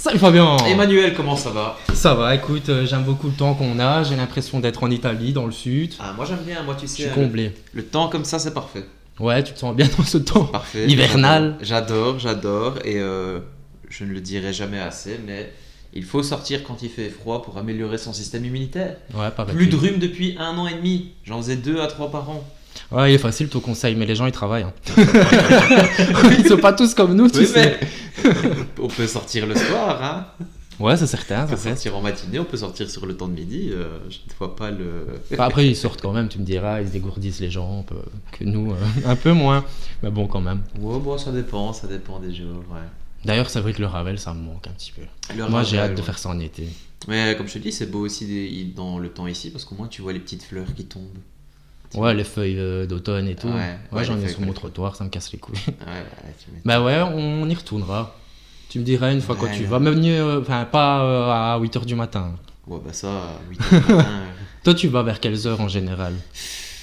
Salut Fabien. Emmanuel, comment ça va? Ça va, écoute, j'aime beaucoup le temps qu'on a, j'ai l'impression d'être en Italie, dans le sud. Ah, moi j'aime bien, moi tu Je sais, suis comblé. le temps comme ça c'est parfait. Ouais, tu te sens bien dans ce temps Parfait. hivernal. J'adore et je ne le dirai jamais assez, mais il faut sortir quand il fait froid pour améliorer son système immunitaire. Ouais, pareil. Plus de rhume depuis 1 an et demi, j'en faisais 2 à 3 par an. Ouais, il est facile ton conseil, mais les gens ils travaillent. Hein. Ils sont pas tous comme nous, tu Oui, sais. mais on peut sortir le soir, hein. Ouais, c'est certain, On peut ça fait. sortir en matinée, on peut sortir sur le temps de midi, je ne vois pas le... Enfin, après, ils sortent quand même, tu me diras, ils se dégourdissent les jambes, que nous, un peu moins. Mais bon, quand même. Ouais, bon, ça dépend des jours, ouais. D'ailleurs, c'est vrai que le Ravel, ça me manque un petit peu. Le Moi, j'ai Ravel, hâte de ouais. faire ça en été. Mais comme je te dis, c'est beau aussi dans le temps ici parce qu'au moins tu vois les petites fleurs qui tombent. Tu Ouais, vois. les feuilles d'automne et tout. Ouais, J'en les ai feuilles sur mon folles. trottoir, ça me casse les couilles. Ouais, tu m'étonnes. Bah ouais, on y retournera. Tu me diras une fois quand Ouais, tu là. vas. Même mieux, enfin, pas à 8h du matin. Ouais, bah ça, à 8h du matin. Toi, tu vas vers quelles heures en général?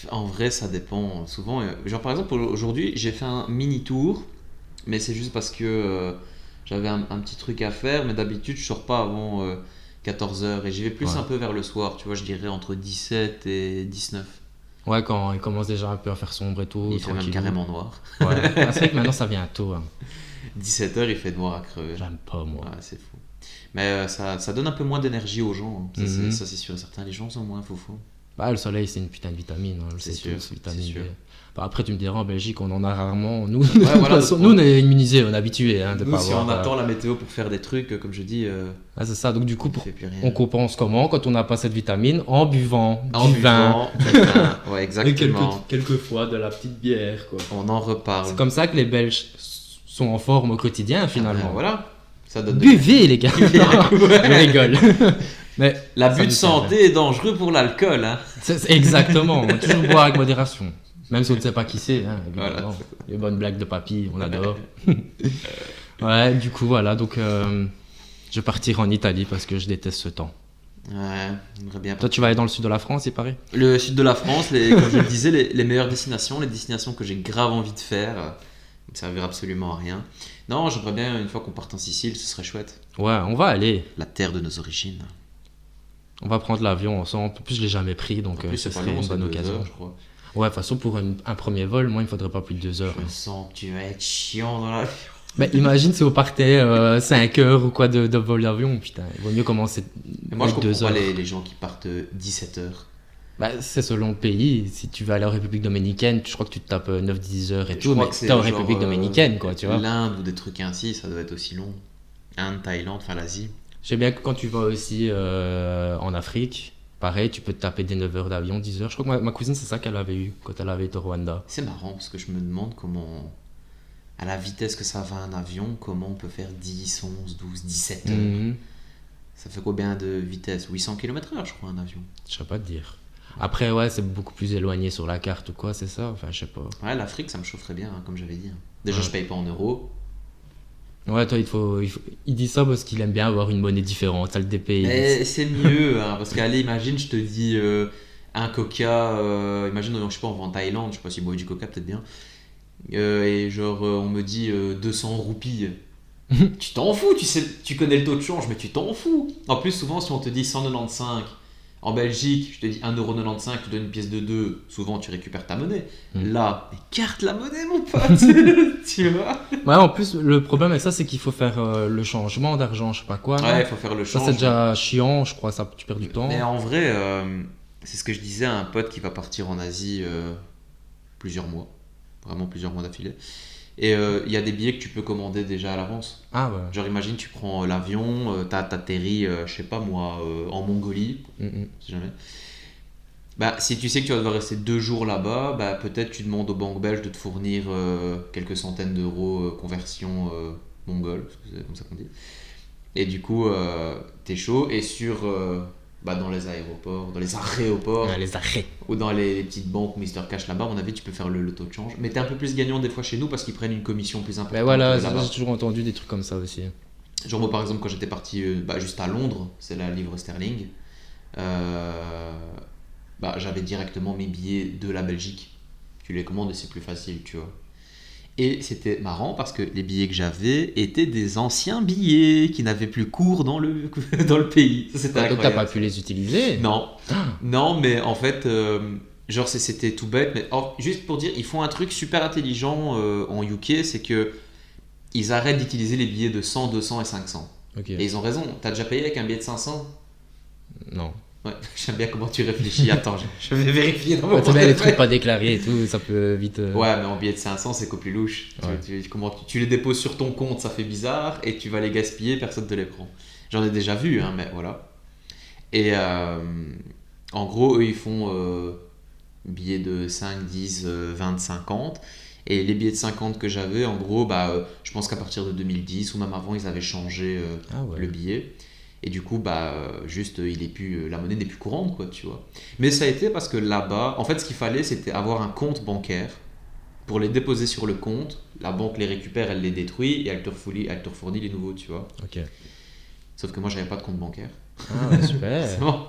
En vrai, ça dépend souvent. Genre par exemple, aujourd'hui, j'ai fait un mini tour, mais c'est juste parce que j'avais un petit truc à faire. Mais d'habitude, je sors pas avant 14h et j'y vais plus Ouais. un peu vers le soir. Tu vois, je dirais entre 17 et 19. Ouais, quand il commence déjà un peu à faire sombre et tout, Il fait même tranquillou. carrément noir. Ouais. Ah, c'est vrai que maintenant ça vient tôt. Hein. 17h, il fait noir à crever. J'aime pas, moi. Ouais, c'est fou. Mais ça donne un peu moins d'énergie aux gens, hein. Mhm. Ça, c'est sûr et certain. Les gens sont moins foufous. Bah, le soleil, c'est une putain de vitamine. Hein, je C'est sais sûr, tous, vitamine c'est D. sûr. Bah, après, tu me diras, en Belgique, on en a rarement. Nous, de toute voilà, façon, donc, nous, on est immunisés, on est habitués hein, de Nous, pas si avoir. on attend la météo pour faire des trucs, comme je dis, Ah, c'est ça. Donc, du coup, on ne fait plus rien. on compense comment quand on n'a pas cette vitamine? En buvant En du vin. buvant, du vin. Ouais, Et exactement. quelquefois de la petite bière, quoi. On en reparle. C'est comme ça que les Belges sont en forme au quotidien, finalement. Voilà, ça donne de Buvez, les gars. Buvez. Je rigole. Mais L'abus ça de nous santé est dangereux pour l'alcool. Hein. exactement. Toujours boire avec modération. Même si on ne sait pas qui c'est, hein, évidemment. Voilà. Les bonnes blagues de papy, on adore. Ouais, du coup, voilà. Donc, je vais partir en Italie parce que je déteste ce temps. Ouais, j'aimerais bien. Toi, tu vas aller dans le sud de la France, il paraît? Le sud de la France, comme je le disais, les meilleures destinations, les destinations que j'ai grave envie de faire, ne servir absolument à rien. Non, j'aimerais bien, une fois qu'on parte en Sicile, ce serait chouette. Ouais, on va aller. La terre de nos origines. On va prendre l'avion ensemble. En plus, je l'ai jamais pris, donc En plus, ce c'est pas serait long, une c'est bonne 2 occasion. heures, je crois. Ouais, de toute façon, pour un premier vol, moi, il me faudrait pas plus de 2 heures. Je sens que tu vas être chiant dans la... Mais imagine si on partait 5 heures ou quoi de vol d'avion, putain. Il vaut mieux commencer Et moi, je avec comprends 2 pas heures. les gens qui partent 17 heures. Bah, c'est selon le pays. Si tu vas aller en République dominicaine, je crois que tu te tapes 9-10 heures et Je tout, crois mais que c'est t'es en genre, République dominicaine, quoi, tu vois. L'Inde ou des trucs ainsi, ça doit être aussi long. Inde, Thaïlande, enfin l'Asie. Je sais bien que quand tu vas aussi en Afrique, pareil, tu peux te taper des 9 heures d'avion, 10 heures. Je crois que ma cousine, c'est ça qu'elle avait eu quand elle avait été au Rwanda. C'est marrant parce que je me demande comment, à la vitesse que ça va un avion, comment on peut faire 10, 11, 12, 17 heures. Mhm. Ça fait combien de vitesse? 800 km/h, je crois, un avion. Je sais pas te dire. Après, ouais, c'est beaucoup plus éloigné sur la carte ou quoi, c'est ça? Enfin, je sais pas. Ouais, l'Afrique, ça me chaufferait bien, hein, comme j'avais dit. Hein. Déjà, Ouais. je paye pas en euros. Ouais, toi, il dit ça parce qu'il aime bien avoir une monnaie différente, ça le dépayse. Mais c'est mieux, hein, parce qu'allez, imagine, je te dis un coca, imagine, je sais pas, on va en Thaïlande, je sais pas si boit du coca, peut-être bien. Et genre, on me dit 200 roupies. Tu t'en fous, tu connais le taux de change, mais tu t'en fous. En plus, souvent, si on te dit 195, en Belgique, je te dis 1,95€, tu donnes une pièce de 2, souvent tu récupères ta monnaie. Mm. Là, écarte la monnaie, mon pote, tu vois. Ouais, en plus, le problème avec ça, c'est qu'il faut faire le changement d'argent, je sais pas quoi. non Ouais, il faut faire le Ça, change. c'est déjà chiant, je crois, ça, tu perds du temps. Mais en vrai, c'est ce que je disais à un pote qui va partir en Asie plusieurs mois, vraiment plusieurs mois d'affilée. Et il y a des billets que tu peux commander déjà à l'avance. Ah ouais. Genre imagine tu prends l'avion, t'atterris, je sais pas moi, en Mongolie, Mhm. si jamais. Bah si tu sais que tu vas devoir rester 2 jours là-bas, bah peut-être tu demandes aux banques belges de te fournir quelques centaines d'euros conversion mongole, parce que c'est comme ça qu'on dit. Et du coup t'es chaud et dans les aéroports, dans les aéroports Ouais, les arrêts. ou dans les petites banques Mister Cash là-bas, à mon avis tu peux faire le taux de change. Mais t'es un peu plus gagnant des fois chez nous parce qu'ils prennent une commission plus importante Ben voilà, là-bas. j'ai toujours entendu des trucs comme ça aussi. Genre moi par exemple quand j'étais parti juste à Londres, c'est la livre sterling, j'avais directement mes billets de la Belgique. Tu les commandes et c'est plus facile, tu vois. Et c'était marrant parce que les billets que j'avais étaient des anciens billets qui n'avaient plus cours dans le, dans le pays. Ça, c'était Donc t'as incroyable. pas pu les utiliser. Non, non, mais en fait, genre c'était tout bête. Mais juste pour dire, ils font un truc super intelligent en UK, c'est que ils arrêtent d'utiliser les billets de 100, 200 et 500. Ok. Et ils ont raison. T'as déjà payé avec un billet de 500? Non. Ouais, j'aime bien comment tu réfléchis. Attends, je vais vérifier dans mon Ouais, t'as bien les portefeuille. trucs pas déclarés et tout, ça peut vite. Ouais, mais en billet de 500, c'est qu'au plus louche. Ouais. Tu les déposes sur ton compte, ça fait bizarre, et tu vas les gaspiller, personne te les prend. J'en ai déjà vu, hein, mais voilà. Et en gros, eux, ils font billets de 5, 10, 20, 50. Et les billets de 50 que j'avais, en gros, je pense qu'à partir de 2010, ou même avant, ils avaient changé Ah ouais. le billet. Et du coup, juste, la monnaie n'est plus courante, quoi, tu vois. Mais ça a été parce que là-bas, en fait, ce qu'il fallait, c'était avoir un compte bancaire pour les déposer sur le compte. La banque les récupère, elle les détruit et elle te refournit les nouveaux, tu vois. Ok. Sauf que moi, j'avais pas de compte bancaire. Ah ouais, super.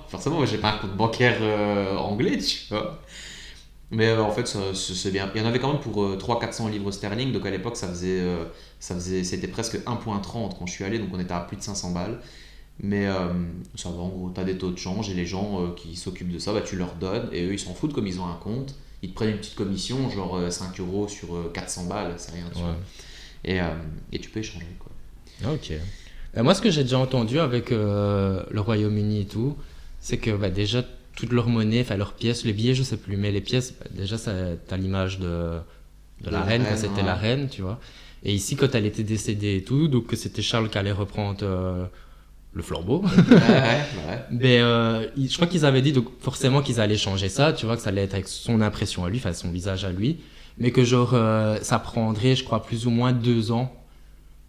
Forcément, moi, j'ai pas un compte bancaire anglais, tu vois. Mais en fait, c'est bien. Il y en avait quand même pour 300-400 livres sterling, donc à l'époque, c'était presque 1,30 quand je suis allé, donc on était à plus de 500 balles. Mais ça va, en gros, tu as des taux de change et les gens qui s'occupent de ça, tu leur donnes et eux ils s'en foutent comme ils ont un compte. Ils te prennent une petite commission, genre 5 euros sur 400 balles, c'est rien, tu Ouais. vois. Et tu peux échanger, quoi. Ah, ok. Moi, ce que j'ai déjà entendu avec le Royaume-Uni et tout, c'est que déjà, toute leur monnaie, enfin leurs pièces, les billets, je sais plus, mais les pièces, déjà, t'as l'image de la reine, quand c'était la ouais. reine, tu vois. Et ici, quand elle était décédée et tout, donc que c'était Charles qui allait reprendre le flambeau. Ouais. Mais je crois qu'ils avaient dit donc forcément qu'ils allaient changer ça, tu vois, que ça allait être avec son impression à lui, enfin son visage à lui, mais que genre ça prendrait, je crois, plus ou moins 2 ans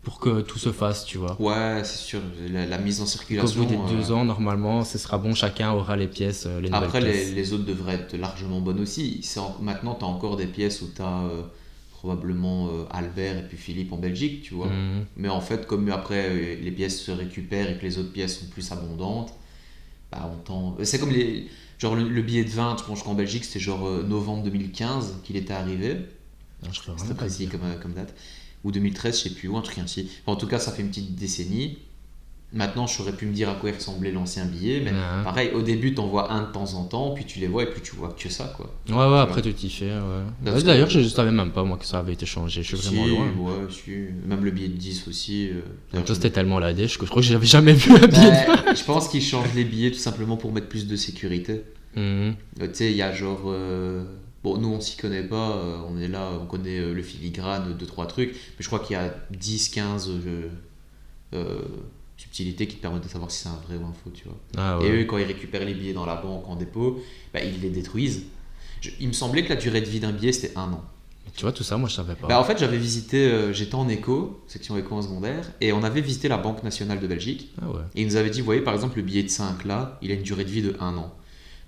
pour que tout se fasse, tu vois. Ouais, c'est sûr, la mise en Qu'au circulation. bout des 2 ans, normalement, ce sera bon, chacun aura les pièces, les nouvelles Après, pièces. les autres devraient être largement bonnes aussi. Maintenant, tu as encore des pièces où tu as probablement Albert et puis Philippe en Belgique, tu vois. Mhm. Mais en fait, comme après les pièces se récupèrent et que les autres pièces sont plus abondantes, c'est comme genre le billet de 20, je pense qu'en Belgique, c'était genre novembre 2015 qu'il était arrivé. Non, je serais C'était vraiment pas précis dire. comme date. Ou 2013, je sais plus, ou un truc ainsi. Enfin, en tout cas, ça fait une petite décennie. Maintenant, j'aurais pu me dire à quoi il ressemblait l'ancien billet, mais Ouais. pareil, au début, t'en vois un de temps en temps, puis tu les vois et puis tu vois que ça, quoi. Ouais, après tu t'y fais, ouais. Parce Ouais, que- d'ailleurs, je savais même pas, moi, que ça avait été changé, je suis vraiment Si, loin. ouais, si. Même le billet de 10 aussi. Toi, c'était tellement la dèche que je crois que j'avais jamais vu un billet. Je pense qu'ils changent les billets tout simplement pour mettre plus de sécurité. Mhm. Tu sais, il y a genre. Bon, nous on s'y connaît pas, on est là, on connaît le filigrane, 2-3 trucs, mais je crois qu'il y a 10-15 subtilités qui te permettent de savoir si c'est un vrai ou un faux, tu vois. Ah Et ouais. eux, quand ils récupèrent les billets dans la banque en dépôt, ils les détruisent. Il me semblait que la durée de vie d'un billet c'était 1 an. Tu vois, tout ça, moi, je savais pas. En fait, j'avais visité, j'étais en éco, section éco en secondaire, et on avait visité la Banque nationale de Belgique. Ah ouais. Et ils nous avaient dit, vous voyez, par exemple, le billet de 5 là, il a une durée de vie de 1 an.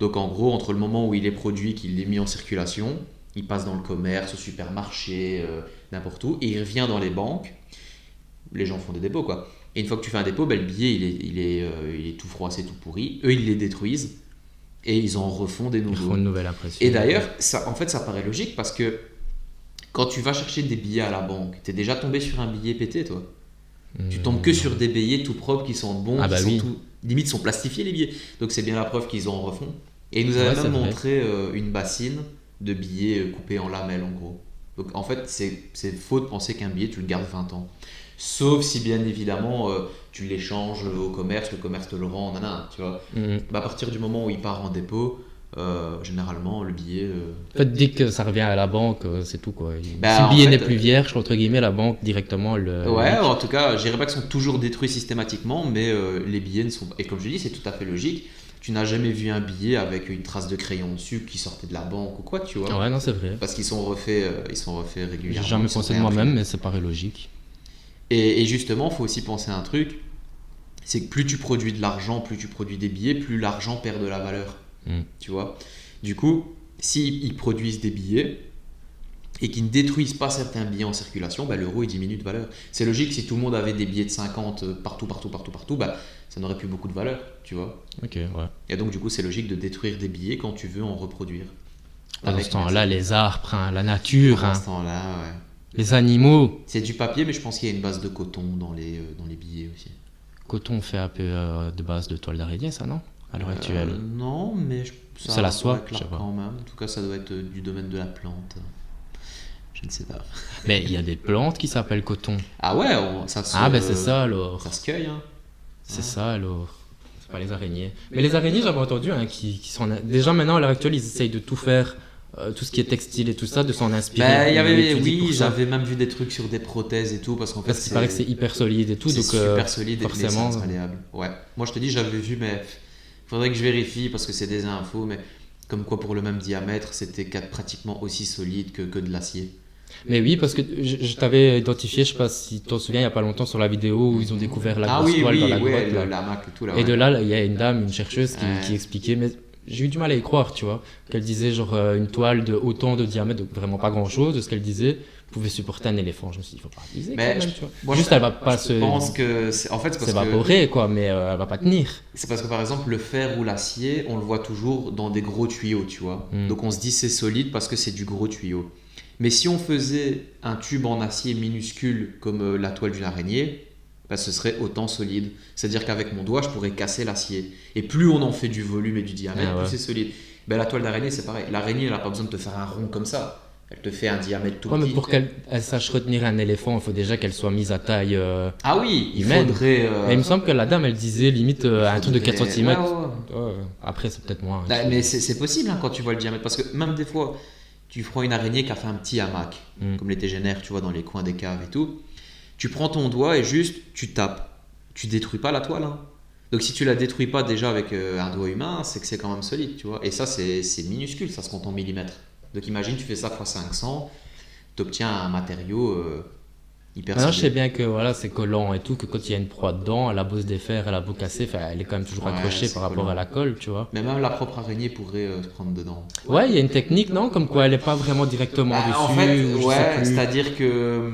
Donc en gros, entre le moment où il est produit, qu'il est mis en circulation, il passe dans le commerce, au supermarché, n'importe où, et il revient dans les banques. Les gens font des dépôts, quoi. Et une fois que tu fais un dépôt, le billet, il est tout froissé, tout pourri. Eux, ils les détruisent et ils en refont des Ils font nouveaux. une nouvelle impression. Et d'ailleurs, en fait, ça paraît logique parce que quand tu vas chercher des billets à la banque, t'es déjà tombé sur un billet pété, toi. Tu tombes que sur des billets tout propres qui sont bons, Ah qui bah sont oui. limite sont plastifiés les billets. Donc c'est bien la preuve qu'ils en refont. Et ils nous Ouais, avaient c'est même vrai. montré une bassine de billets coupés en lamelles en gros. Donc en fait c'est faux de penser qu'un billet tu le gardes 20 ans. Sauf si bien évidemment tu l'échanges au commerce, le commerce te le rend, nanana, tu vois. Mhm. À partir du moment où il part en dépôt, généralement le billet... En fait, dès que ça revient à la banque, c'est tout quoi. Si Bah, le en billet fait, n'est plus vierge, entre guillemets, la banque directement le. Ouais, nique. en tout cas, je dirais pas qu'ils sont toujours détruits systématiquement, mais les billets ne sont pas. Et comme je dis, c'est tout à fait logique. Tu n'as jamais vu un billet avec une trace de crayon dessus qui sortait de la banque ou quoi, tu vois. Ouais, non, c'est vrai. Parce qu'ils sont ils sont refaits régulièrement. J'ai jamais ils sont pensé de réimprimés. moi-même, mais ça paraît logique. Et justement, il faut aussi penser à un truc c'est que plus tu produis de l'argent, plus tu produis des billets, plus l'argent perd de la valeur. Mm. Tu vois. Du coup, s'ils produisent des billets et qu'ils ne détruisent pas certains billets en circulation, l'euro il diminue de valeur. C'est logique, si tout le monde avait des billets de 50 partout, ça n'aurait plus beaucoup de valeur, tu vois. Ok, ouais. Et donc du coup, c'est logique de détruire des billets quand tu veux en reproduire. Pendant Avec ce temps-là, les arbres, hein, la nature. Pendant Hein. ce temps-là, ouais. Les animaux, C'est du papier, mais je pense qu'il y a une base de coton dans les billets aussi. coton fait un peu de base de toile d'araignée, ça, non? À l'heure actuelle. Non, mais ça C'est a la rapport soie, avec je sais l'art pas. quand même. En tout cas, ça doit être du domaine de la plante. Je ne sais pas. Mais il y a des plantes qui s'appellent coton. Ah ouais, Ah, ben c'est ça alors. Ça se cueille, hein. C'est ça alors. C'est pas les araignées. Mais les araignées, j'avais entendu, hein, qui sont. Déjà maintenant, à l'heure actuelle, ils essayent de tout faire, tout ce qui est textile et tout ça, de s'en inspirer. Ben, il y Ils avait, étudient pour oui, ça. j'avais même vu des trucs sur des prothèses et tout, parce qu'en fait, Parce qu'il paraît que c'est hyper solide et tout, c'est donc super solide et forcément. c'est malléable. Ouais. Moi, je te dis, j'avais vu, mais faudrait que je vérifie parce que c'est des infos, mais comme quoi pour le même diamètre, c'était pratiquement aussi solide que de l'acier. Mais oui, parce que je t'avais identifié, je sais pas si tu t'en souviens, il y a pas longtemps sur la vidéo où ils ont découvert la Ah grosse oui, toile oui, dans la ouais, grotte. Là. la marque et tout là. Et Ouais. de là, il y a une dame, une chercheuse Ouais. qui expliquait, mais j'ai eu du mal à y croire, tu vois, qu'elle disait genre une toile de autant de diamètre, donc vraiment pas grand chose de ce qu'elle disait, pouvait supporter un éléphant. Je me suis dit, il faut pas abuser Mais quand même, tu vois. moi, Juste, elle va pas je pense que c'est en fait c'est parce que s'évaporer, quoi, mais elle va pas tenir. c'est parce que par exemple le fer ou l'acier, on le voit toujours dans des gros tuyaux, tu vois. Mm. Donc on se dit c'est solide parce que c'est du gros tuyau. Mais si on faisait un tube en acier minuscule comme la toile d'une araignée, bah, ce serait autant solide. C'est-à-dire qu'avec mon doigt, je pourrais casser l'acier. Et plus on en fait du volume et du diamètre, Ah ouais. plus c'est solide. Ben, la toile d'araignée, c'est pareil. L'araignée, elle n'a pas besoin de te faire un rond comme ça. Elle te fait un diamètre tout Ouais, mais petit. pour qu'elle sache retenir un éléphant, il faut déjà qu'elle soit mise à taille. Ah oui, il humaine. faudrait... Mais il me semble que la dame, elle disait limite un truc de 4 faudrait- cm. Ouais, ouais, ouais. Après, c'est peut-être moins. Bah, mais c'est possible hein, quand tu vois le diamètre. Parce que même des fois, tu prends une araignée qui a fait un petit hamac, Mm. comme les tégénères, tu vois, dans les coins des caves et tout. Tu prends ton doigt et juste, tu tapes. Tu détruis pas la toile. Hein. Donc si tu la détruis pas déjà avec un doigt humain, c'est que c'est quand même solide, tu vois. Et ça, c'est minuscule, ça se compte en millimètres. Donc imagine, tu fais ça x 500, tu obtiens un matériau hyper Maintenant, je sais solide. bien que voilà, c'est collant et tout, que quand il y a une proie dedans, elle a beau se défaire, elle a beau casser, enfin, elle est quand même toujours Ouais, accrochée c'est par rapport collant. à la colle, tu vois. Mais même la propre araignée pourrait se prendre dedans. Ouais, il y a une technique, non? Comme quoi elle est pas vraiment directement Bah, dessus. en fait, ou je sais ouais, plus. c'est-à-dire que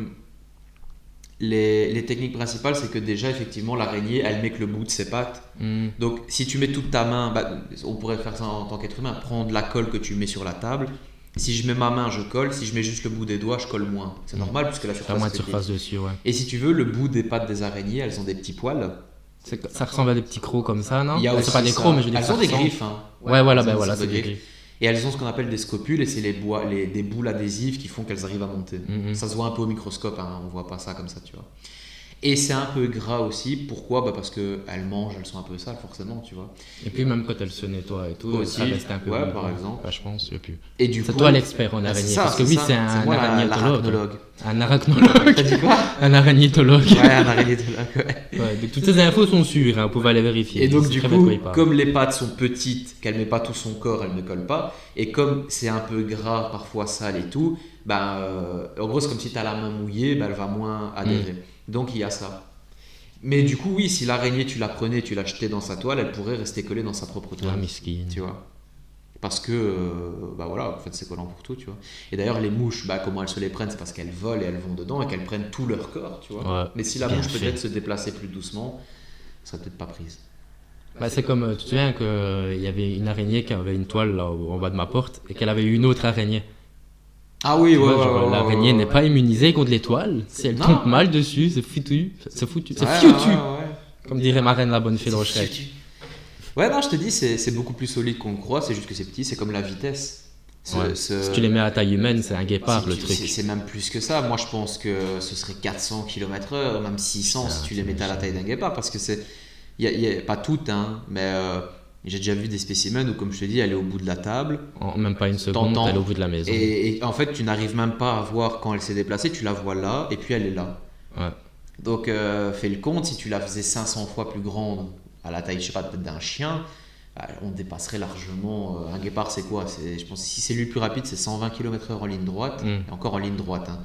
les techniques principales, c'est que déjà, effectivement, l'araignée, elle met que le bout de ses pattes. Hmm. Donc, si tu mets toute ta main, bah, on pourrait faire ça en tant qu'être humain, prendre la colle que tu mets sur la table. Si je mets ma main, je colle. Si je mets juste le bout des doigts, je colle moins. C'est normal puisque la T'as surface moins est de petite. surface dessus, ouais. Et si tu veux, le bout des pattes des araignées, elles ont des petits poils. Ça ressemble à des petits crocs comme ça, non? Il y a Bah, aussi c'est pas des ça. crocs, mais je veux dire, Elles ça ont des ressemble. griffes. Hein. Ouais, voilà, elles ben ont voilà, des c'est des griffes. griffes. Et elles ont ce qu'on appelle des scopules, et c'est des boules adhésives qui font qu'elles arrivent à monter. Mhm. Ça se voit un peu au microscope, hein, on voit pas ça comme ça, tu vois. Et c'est un peu gras aussi, pourquoi? Bah parce qu'elles mangent, elles sont un peu sales forcément, tu vois. Et puis même quand elle se nettoie et tout, Aussi, ça reste un peu. ouais, mou, par quoi. exemple. Enfin, je pense, je sais plus. Et du C'est coup, toi l'expert en ah, araignée. c'est ça, Parce que c'est oui, ça. c'est un moi, arachnologue. l'arachnologue. Un arachnologue. T'as dit quoi? Un arachnologue. Ouais, un arachnologue, ouais. Ouais, donc toutes ces infos sont sûres, hein, vous pouvez aller vérifier. Et donc C'est du très bien coup, de quoi il parle. comme les pattes sont petites, qu'elle met pas tout son corps, elle ne colle pas, et comme c'est un peu gras, parfois sale et tout, bah, en gros c'est comme si tu as la main mouillée, bah, elle va moins adhérer. Donc il y a ça. Mais du coup oui, si l'araignée tu la prenais, tu la jetais dans sa toile, elle pourrait rester collée dans sa propre toile. Ah, miskin. Tu vois. Parce que, bah voilà, en fait c'est collant pour tout, tu vois. Et d'ailleurs les mouches, bah comment elles se les prennent, c'est parce qu'elles volent et elles vont dedans et qu'elles prennent tout leur corps, tu vois. Ouais, Mais si la bien mouche fait. peut-être se déplaçait plus doucement, ça serait peut-être pas prise. Bah, c'est comme, tu te souviens qu'il y avait une araignée qui avait une toile là, en bas de ma porte et qu'elle avait une autre araignée. Ah oui, Tu ouais, vois, ouais, genre, ouais, l'araignée ouais, n'est ouais. pas immunisée contre les toiles. Si elle Non. tombe mal dessus, c'est foutu. C'est foutu. C'est Ouais, fioutu. ouais, ouais. Comme dirait ma reine la bonne fée de C'est Rocherec. fioutu. Ouais, non, je te dis, c'est beaucoup plus solide qu'on le croit, c'est juste que c'est petit, c'est comme la vitesse. Ouais. Si tu les mets à taille humaine, c'est un guépard si le tu- truc. c'est même plus que ça. Moi, je pense que ce serait 400 km/h, même 600 Putain, si tu c'est les mettais à la méchant. taille d'un guépard, parce que c'est. Il y a pas toutes, hein, mais j'ai déjà vu des spécimens où, comme je te dis, elle est au bout de la table. En même pas une seconde, T'entends. elle est au bout de la maison. Et en fait, tu n'arrives même pas à voir quand elle s'est déplacée, tu la vois là, et puis elle est là. Ouais. Donc, fais le compte, si tu la faisais 500 fois plus grande, à la taille, je sais pas, peut-être d'un chien, on dépasserait largement. Un guépard, c'est quoi? Je pense que si c'est lui le plus rapide, c'est 120 km/h en ligne droite, Mm. et encore en ligne droite. Hein.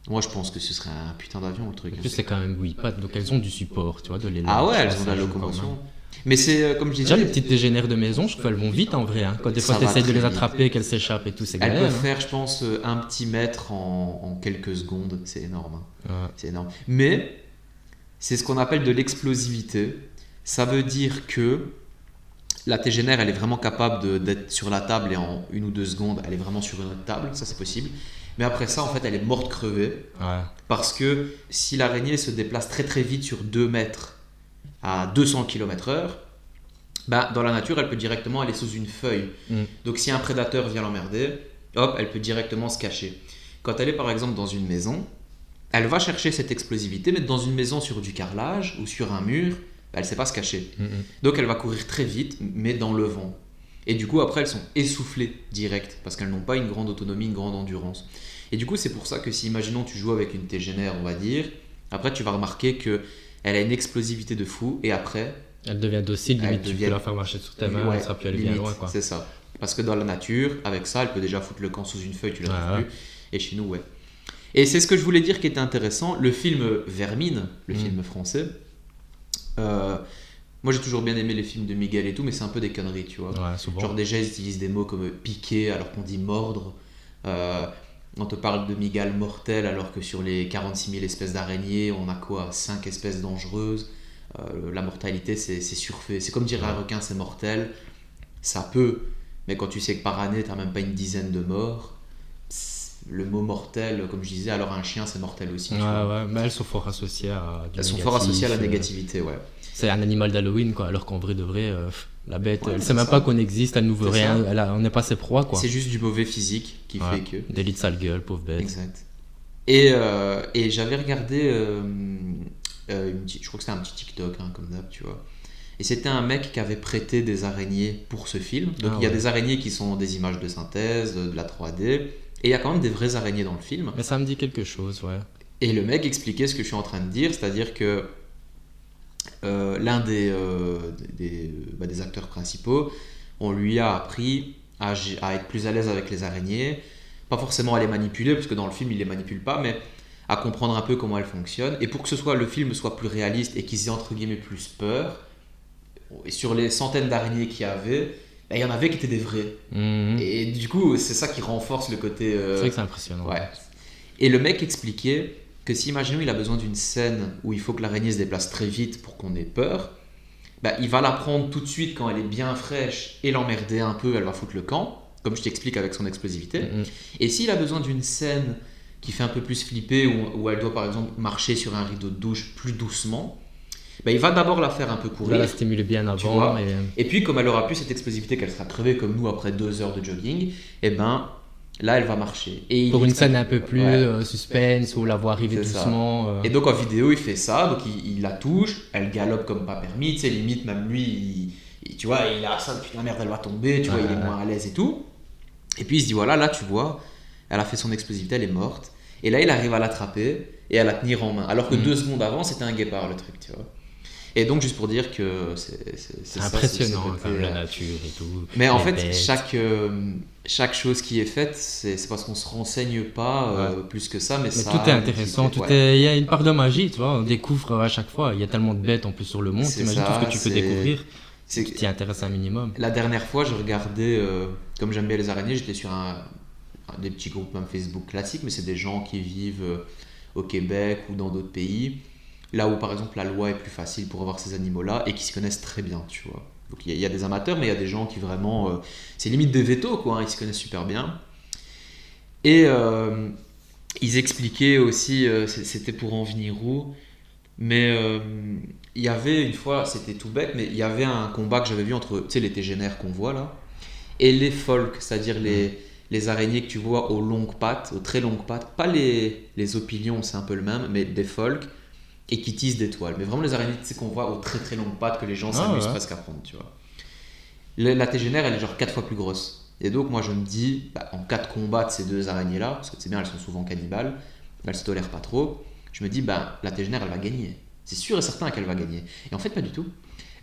Moi, je pense que ce serait un putain d'avion, le truc. En plus, c'est quand même 8 pattes, donc elles ont du support, tu vois, de l'élan. Ah ouais, Je elles pense ont de que la ça joue quand locomotion. même. Mais c'est, comme je disais, Déjà, les petites dégénères de maison, je trouve qu'elles vont vite en vrai. Hein. Quand des fois Ça tu va essaies de très les vite. attraper, qu'elles s'échappent et tout, c'est elles galère. peuvent faire, je pense, 1 petit mètre en quelques secondes. C'est énorme. Hein. Hein. Ouais. C'est énorme. Mais c'est ce qu'on appelle de l'explosivité. Ça veut dire que la tégénère, elle est vraiment capable d'être sur la table et en 1 ou 2 secondes, elle est vraiment sur une autre table. Ça, c'est possible. Mais après ça, en fait, elle est morte crevée. Ouais. Parce que si l'araignée se déplace très très vite sur 2 mètres à 200 km/h, bah, dans la nature, elle peut directement aller sous une feuille. Mm. Donc si un prédateur vient l'emmerder, hop, elle peut directement se cacher. Quand elle est par exemple dans une maison, elle va chercher cette explosivité, mais dans une maison sur du carrelage ou sur un mur, bah, elle ne sait pas se cacher. Donc elle va courir très vite, mais dans le vent. Et du coup, après, elles sont essoufflées direct, parce qu'elles n'ont pas une grande autonomie, une grande endurance. Et du coup, c'est pour ça que si, imaginons, tu joues avec une tégénère, on va dire, après, tu vas remarquer qu'elle a une explosivité de fou, et après... Elle devient docile, Elle limite, tu devient- peux la faire marcher sur tes mains, Ouais, elle sera plus aller bien limite, loin, quoi. c'est ça. Parce que dans la nature, avec ça, elle peut déjà foutre le camp sous une feuille, tu la trouves Ouais. plus. Et chez nous, ouais. Et c'est ce que je voulais dire qui était intéressant. Le film Vermine, le film français, moi j'ai toujours bien aimé les films de Miguel et tout, mais c'est un peu des conneries, tu vois. Ouais, souvent. Genre déjà, ils utilisent des mots comme piquer alors qu'on dit mordre. On te parle de migale mortelle alors que sur les 46 000 espèces d'araignées, on a quoi 5 espèces dangereuses. La mortalité, c'est surfait. C'est comme dire un requin, c'est mortel. Ça peut, mais quand tu sais que par année, t'as même pas une dizaine de morts, le mot mortel, comme je disais, alors un chien, c'est mortel aussi. Ouais, tu vois. ouais, mais elles sont fort associées à du Elles sont fort associées à la négatif, négativité, ouais. C'est un animal d'Halloween, quoi, alors qu'en vrai de vrai, la bête, Ouais, elle c'est sait même ça. pas qu'on existe, elle nous veut C'est rien, ça. on n'est pas ses proies, quoi. C'est juste du mauvais physique qui Ouais. fait que. Des lits de sale gueule, pauvre bête. Exact. Et j'avais regardé, je crois que c'était un petit TikTok, hein, comme d'hab, tu vois. Et c'était un mec qui avait prêté des araignées pour ce film. Donc Ah il y a ouais. des araignées qui sont des images de synthèse, de la 3D. Et il y a quand même des vraies araignées dans le film. Mais ça me dit quelque chose, ouais. Et le mec expliquait ce que je suis en train de dire, c'est-à-dire que l'un des acteurs principaux, on lui a appris à être plus à l'aise avec les araignées, pas forcément à les manipuler, parce que dans le film il les manipule pas, mais à comprendre un peu comment elles fonctionnent. Et pour que le film soit plus réaliste et qu'ils aient entre guillemets plus peur, et sur les centaines d'araignées qu'il y avait, il y en avait qui étaient des vrais. Mhm. Et du coup, c'est ça qui renforce le côté. C'est vrai que c'est impressionnant. Ouais. Et le mec expliquait que si, imaginons, il a besoin d'une scène où il faut que l'araignée se déplace très vite pour qu'on ait peur, bah, il va la prendre tout de suite quand elle est bien fraîche et l'emmerder un peu, elle va foutre le camp, comme je t'explique avec son explosivité. Mhm. Et s'il a besoin d'une scène qui fait un peu plus flipper, où elle doit par exemple marcher sur un rideau de douche plus doucement, bah, il va d'abord la faire un peu On va courir. la stimuler bien avant. vois. Et... Et puis, comme elle aura plus cette explosivité qu'elle sera crevée comme nous après 2 heures de jogging, et ben là, elle va marcher. Et Pour il- une scène un peu plus Ouais. suspense, où la voit arriver C'est ça. doucement. Et donc en vidéo, il fait ça, donc il la touche, elle galope comme pas permis, tu sais, limite même lui, tu vois, il a ça, putain merde, elle va tomber, tu vois, il est moins à l'aise et tout. Et puis il se dit, voilà, là tu vois, elle a fait son explosivité, elle est morte. Et là, il arrive à l'attraper et à la tenir en main. Alors que 2 secondes avant, c'était un guépard le truc, tu vois. Et donc juste pour dire que c'est C'est ça, impressionnant, ce côté, quand même, la nature et tout. Mais en les fait, bêtes. chaque chose qui est faite, c'est parce qu'on se renseigne pas plus que ça, mais Mais ça. tout est intéressant, ouais. il y a une part de magie, tu vois, on découvre à chaque fois. Il y a tellement de bêtes en plus sur le monde, C'est t'imagines ça, tout ce que tu peux c'est- découvrir. C'est Tu t'y intéresses un minimum. La dernière fois, je regardais, comme j'aime bien les araignées, j'étais sur des petits groupes même Facebook classiques, mais c'est des gens qui vivent au Québec ou dans d'autres pays, là où par exemple la loi est plus facile pour avoir ces animaux-là et qui se connaissent très bien, tu vois. Donc il y a des amateurs, mais il y a des gens qui vraiment, c'est limite des vétos, quoi, hein, ils se connaissent super bien. Et ils expliquaient aussi, c'était pour en venir où, mais il y avait une fois, c'était tout bête, mais il y avait un combat que j'avais vu entre, tu sais, les tégénères qu'on voit là, et les pholques, c'est-à-dire les araignées que tu vois aux longues pattes, aux très longues pattes, pas les opilions, c'est un peu le même, mais des pholques, et qui tissent des toiles. Mais vraiment les araignées, tu sais, qu'on voit aux très très longues pattes, que les gens s'amusent ouais. presque à prendre, tu vois. La tégénère, elle est genre 4 fois plus grosse. Et donc moi je me dis, bah, en cas de combat de ces deux araignées-là, parce que c'est bien, elles sont souvent cannibales, elles se tolèrent pas trop, je me dis, bah, la tégénère, elle va gagner. C'est sûr et certain qu'elle va gagner. Et en fait, pas du tout.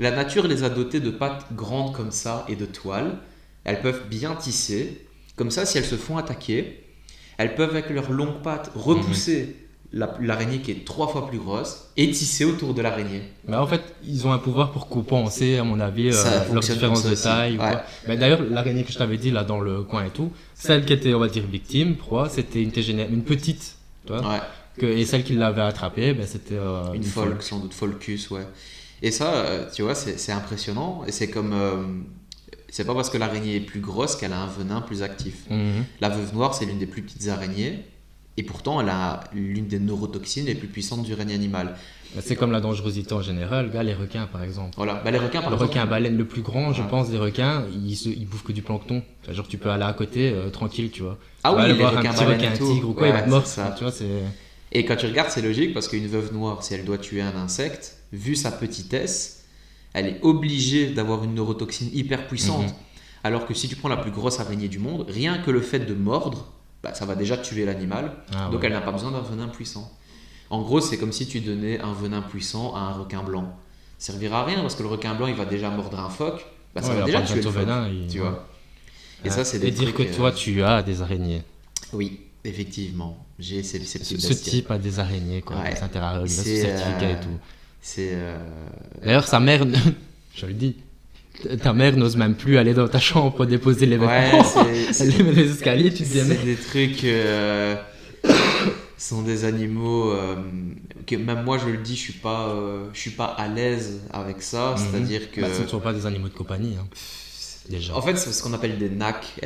La nature les a dotées de pattes grandes comme ça et de toiles. Elles peuvent bien tisser. Comme ça, si elles se font attaquer, elles peuvent avec leurs longues pattes repousser l'araignée qui est 3 fois plus grosse et tisser autour de l'araignée. Mais en fait, ils ont un pouvoir pour compenser, à mon avis, Ça leurs fonctionne différences comme de ça taille. aussi. Ou Ouais. quoi. Mais d'ailleurs, l'araignée que je t'avais dit là dans le coin et tout, celle qui était, on va dire, victime, proie, c'était une petite. Tu vois, Ouais. et celle qui l'avait attrapée, ben, c'était Une pholque, sans doute Pholcus, ouais. Et ça, tu vois, c'est impressionnant. Et c'est comme c'est pas parce que l'araignée est plus grosse qu'elle a un venin plus actif. Mhm. La veuve noire, c'est l'une des plus petites araignées, et pourtant elle a l'une des neurotoxines les plus puissantes du règne animal. Bah, c'est comme la dangerosité en général, gars, les requins par exemple. Voilà, bah, les requins par Le exemple. requin baleine le plus grand, je Ouais. pense, des requins, ils bouffent que du plancton. Enfin, genre, tu peux aller à côté, tranquille, tu vois. Ah Tu vas oui, aller les voir un requins petit baleines requin et tout. tigre ou quoi, il va Ouais, te mordre. c'est ça. Tu vois, c'est... Et quand tu regardes, c'est logique parce qu'une veuve noire, si elle doit tuer un insecte, vu sa petitesse, elle est obligée d'avoir une neurotoxine hyper puissante. Mhm. Alors que si tu prends la plus grosse araignée du monde, rien que le fait de mordre, bah, ça va déjà tuer l'animal. Ah, Donc ouais. elle n'a pas besoin d'un venin puissant. En gros, c'est comme si tu donnais un venin puissant à un requin blanc. Ça servira à rien parce que le requin blanc, il va déjà mordre un phoque. Bah, ça Ouais, il va a déjà pas tuer le besoin de phoque. venin, Tu ouais. vois. Et Ah, ça, c'est des et dire trucs, que toi, tu as des araignées. Oui, effectivement. J'ai ces Ce, petites ce bestioles. type a des araignées, quoi. Ouais. Des terrariums, il a ce C'est, certificat et tout. C'est. D'ailleurs, sa mère, je le dis, ta mère n'ose même plus aller dans ta chambre pour déposer les vêtements. Ouais, Elle les met dans les escaliers, tu te dis, c'est mais... des trucs. Sont des animaux que même moi je le dis, je suis pas à l'aise avec ça. C'est-à-dire que. Bah, ce ne sont pas des animaux de compagnie, hein, déjà. En fait, c'est ce qu'on appelle des NAC,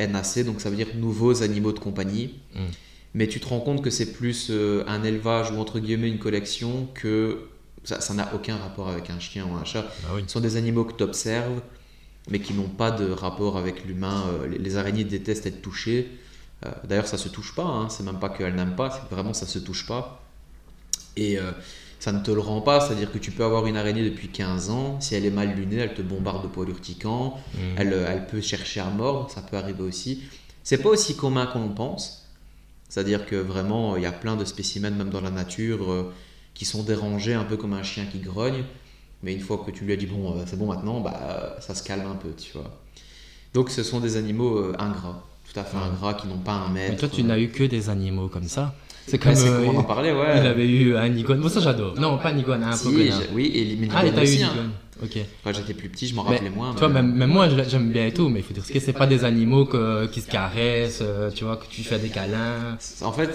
donc ça veut dire nouveaux animaux de compagnie. Mm. Mais tu te rends compte que c'est plus un élevage ou entre guillemets une collection que ça n'a aucun rapport avec un chien ou un chat. Bah oui. Ce sont des animaux que tu observes, mais qui n'ont pas de rapport avec l'humain. Les araignées détestent être touchées. D'ailleurs, ça se touche pas, hein. C'est même pas qu'elles n'aiment pas, c'est que vraiment ça se touche pas. Et ça ne te le rend pas, c'est-à-dire que tu peux avoir une araignée depuis 15 ans, si elle est mal lunée, elle te bombarde de poils urticants, Mm. elle peut chercher à mordre, ça peut arriver aussi. C'est pas aussi commun qu'on le pense, c'est-à-dire que vraiment, il y a plein de spécimens, même dans la nature, qui sont dérangés, un peu comme un chien qui grogne, mais une fois que tu lui as dit bon, c'est bon maintenant, bah, ça se calme un peu, tu vois. Donc ce sont des animaux ingrats, tout à fait Ouais. ingrats, qui n'ont pas un maître. Mais toi, tu n'as eu que des animaux comme ça. C'est comme, Ouais, c'est comme on en parlait, ouais. il avait eu un iguane. Moi, ça, j'adore. Non, pas un iguane, un Si, pocodin. oui, et mais Ah, et l'iguane t'as eu aussi, une hein. iguane. Ok. Quand j'étais plus petit, je m'en Mais, rappelais moins. tu vois, mais- même moi, j'aime bien et tout, mais il faut dire que c'est pas des animaux qui se caressent, tu vois, que tu fais des câlins. En fait,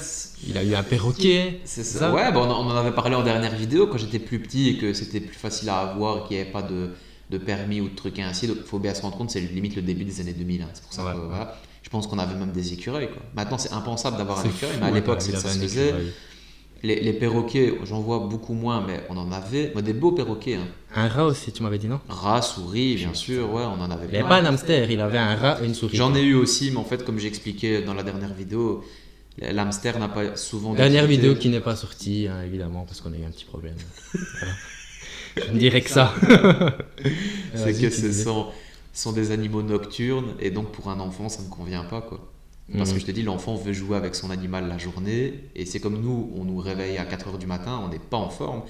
Il a eu un perroquet. c'est ça. Ouais, bah, on en avait parlé en dernière vidéo quand j'étais plus petit et que c'était plus facile à avoir et qu'il n'y avait pas de permis ou de trucs ainsi. Donc il faut bien se rendre compte, c'est limite le début des années 2000. Hein. C'est pour ça Ouais, que ouais. voilà. Je pense qu'on avait même des écureuils, quoi. Maintenant, c'est impensable d'avoir un C'est écureuil, fou, mais à hein, l'époque, il ça avait se un faisait. écureuil. Les perroquets, j'en vois beaucoup moins, mais on en avait. Moi, des beaux perroquets. Hein. Un rat aussi, tu m'avais dit, non? Rats, souris, bien sûr, ouais, on en avait Il n'avait plein. pas un hamster, il avait un rat et une souris. J'en ai eu aussi, mais en fait, comme j'expliquais dans la dernière vidéo, l'hamster n'a pas souvent Dernière d'utilité. vidéo qui n'est pas sortie, hein, évidemment, parce qu'on a eu un petit problème. Voilà. Je ne dirais que ça. C'est Vas-y, que tu ce disais. sont des animaux nocturnes et donc pour un enfant ça ne convient pas quoi. Parce que je te dis, l'enfant veut jouer avec son animal la journée et c'est comme nous, on nous réveille à 4h du matin, on n'est pas en forme.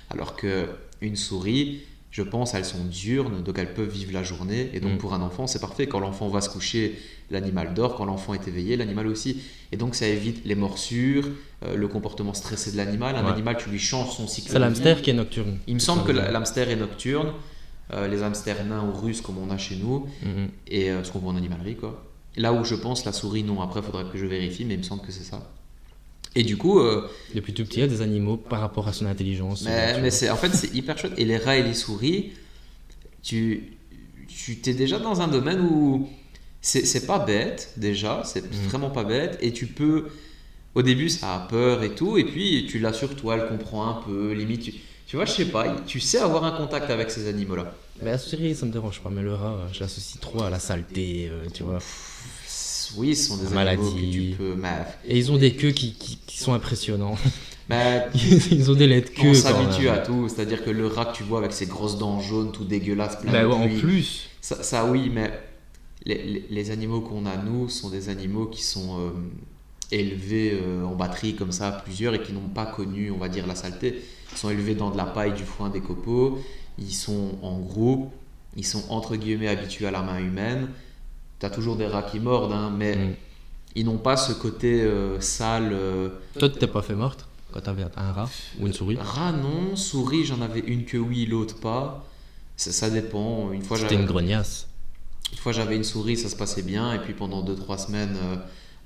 Alors que une souris, je pense, elles sont diurnes, donc elles peuvent vivre la journée. Et donc Mm. pour un enfant, c'est parfait. Quand l'enfant va se coucher, l'animal dort. Quand l'enfant est éveillé, l'animal aussi. Et donc ça évite les morsures, le comportement stressé de l'animal. Un Ouais. animal, tu lui changes son cycle C'est de vie. l'hamster qui est nocturne. Il me semble que l'hamster est nocturne. Les hamsters nains ou russes comme on a chez nous. Mhm. Et ce qu'on voit en animalerie quoi. Là où je pense la souris non, après il faudrait que je vérifie mais il me semble que c'est ça. Et du coup Depuis tout petit, il y a des animaux par rapport à son intelligence. tu mais vois. c'est en fait c'est hyper chouette et les rats et les souris tu t'es déjà dans un domaine où c'est pas bête déjà, c'est vraiment pas bête et tu peux au début ça a peur et tout et puis tu l'assures toi elle comprend un peu limite tu vois je sais pas tu sais avoir un contact avec ces animaux là. Mais la souris, ça me dérange pas, mais le rat, je l'associe trop à la saleté, tu vois. Oui, ce sont des La animaux maladie. que tu peux Et ils ont des queues qui sont impressionnants. mais Ils ont des laides on queues. s'habitue à tout, c'est-à-dire que le rat que tu vois avec ses grosses dents jaunes, tout dégueulasse, plein Bah de ouais, en pluie, plus. ça oui, mais les animaux qu'on a nous sont des animaux qui sont élevés en batterie comme ça, plusieurs, et qui n'ont pas connu, on va dire, la saleté. Ils sont élevés dans de la paille, du foin, des copeaux, ils sont en groupe, ils sont entre guillemets habitués à la main humaine. T'as toujours des rats qui mordent, hein, mais Mm. ils n'ont pas ce côté sale. Toi, tu t'es pas fait morte quand t'avais un rat ou une souris? Rat non, souris j'en avais une que oui, l'autre pas. Ça dépend. C'était une grognasse. Une fois j'avais une souris, ça se passait bien, et puis pendant 2-3 semaines,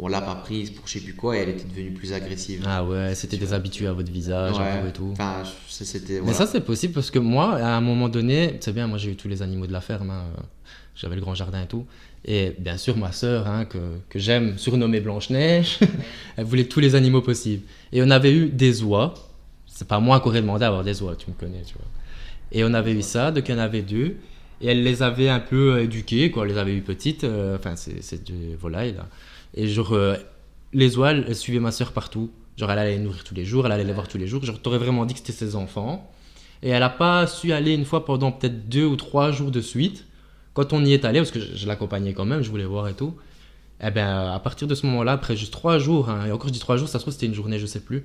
on l'a pas prise pour je sais plus quoi et elle était devenue plus agressive. Ah ouais, c'était des habitués à votre visage Ouais. et tout. Enfin, c'était. Mais Voilà. ça, c'est possible parce que moi, à un moment donné, c'est bien, moi j'ai eu tous les animaux de la ferme, hein, j'avais le grand jardin et tout. Et bien sûr, ma sœur, hein, que j'aime surnommer Blanche-Neige, elle voulait tous les animaux possibles. Et on avait eu des oies. C'est pas moi qui aurais demandé d'avoir des oies, tu me connais, tu vois. Et on avait eu ça, donc il y en avait deux. Et elle les avait un peu éduquées, quoi. Elle les avait eu petites. Enfin, c'est des volailles, là. Et genre, les oies, elles suivaient ma sœur partout. Genre, elle allait les nourrir tous les jours, elle allait les voir tous les jours. Genre, t'aurais vraiment dit que c'était ses enfants. Et elle a pas su aller une fois pendant peut-être 2 ou 3 jours de suite. Quand on y est allé, parce que je l'accompagnais quand même, je voulais voir et tout. Eh ben, à partir de ce moment-là, après juste 3 jours, hein, et encore je dis 3 jours, ça se trouve c'était une journée, je sais plus.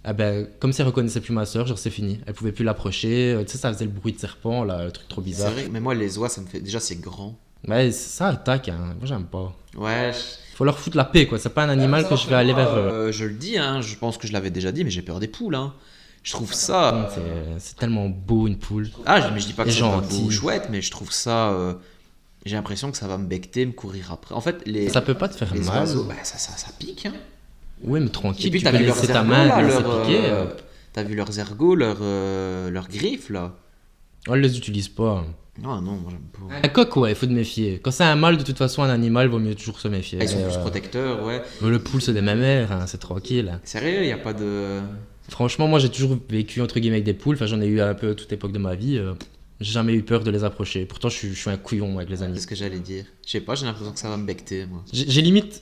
Eh ben, comme si elle reconnaissait plus ma sœur, genre c'est fini. Elle pouvait plus l'approcher. Tu sais, ça faisait le bruit de serpent, là, le truc trop C'est bizarre. vrai, mais moi les oies, ça me fait. Déjà, c'est grand. Ouais, ça attaque, hein. Moi j'aime pas. Ouais. Faut leur foutre la paix, quoi. C'est pas un animal que je vais aller vers. Je le dis, hein, je pense que je l'avais déjà dit, mais j'ai peur des poules. Hein. Je trouve Par ça. contre, c'est tellement beau une poule. Mais je dis pas que Et c'est pas gentil. beau ou chouette, mais je trouve ça. J'ai l'impression que ça va me becquer, me courir après. En fait, les. Ça peut pas te faire les mal. oiseaux, bah, ça pique. Hein. Ouais, mais Et tranquille, puis tu t'as peux vu leurs laisser ta ergots, main là, laisser piquer. t'as vu leurs ergots, leurs griffes là. On les utilise pas. Non, moi j'aime pas. Un coq, ouais, il faut te méfier. Quand c'est un mâle, de toute façon, un animal, vaut mieux toujours se méfier. Ils sont Mais, plus protecteurs, ouais. le poule, c'est des mémères, hein, c'est tranquille. Sérieux, y a pas de. Franchement, moi, j'ai toujours vécu, entre guillemets, avec des poules. Enfin, j'en ai eu un peu à toute époque de ma vie. J'ai jamais eu peur de les approcher. Pourtant, je suis un couillon avec les animaux. C'est ce que j'allais dire. Je sais pas, j'ai l'impression que ça va me becter, moi. J'ai limite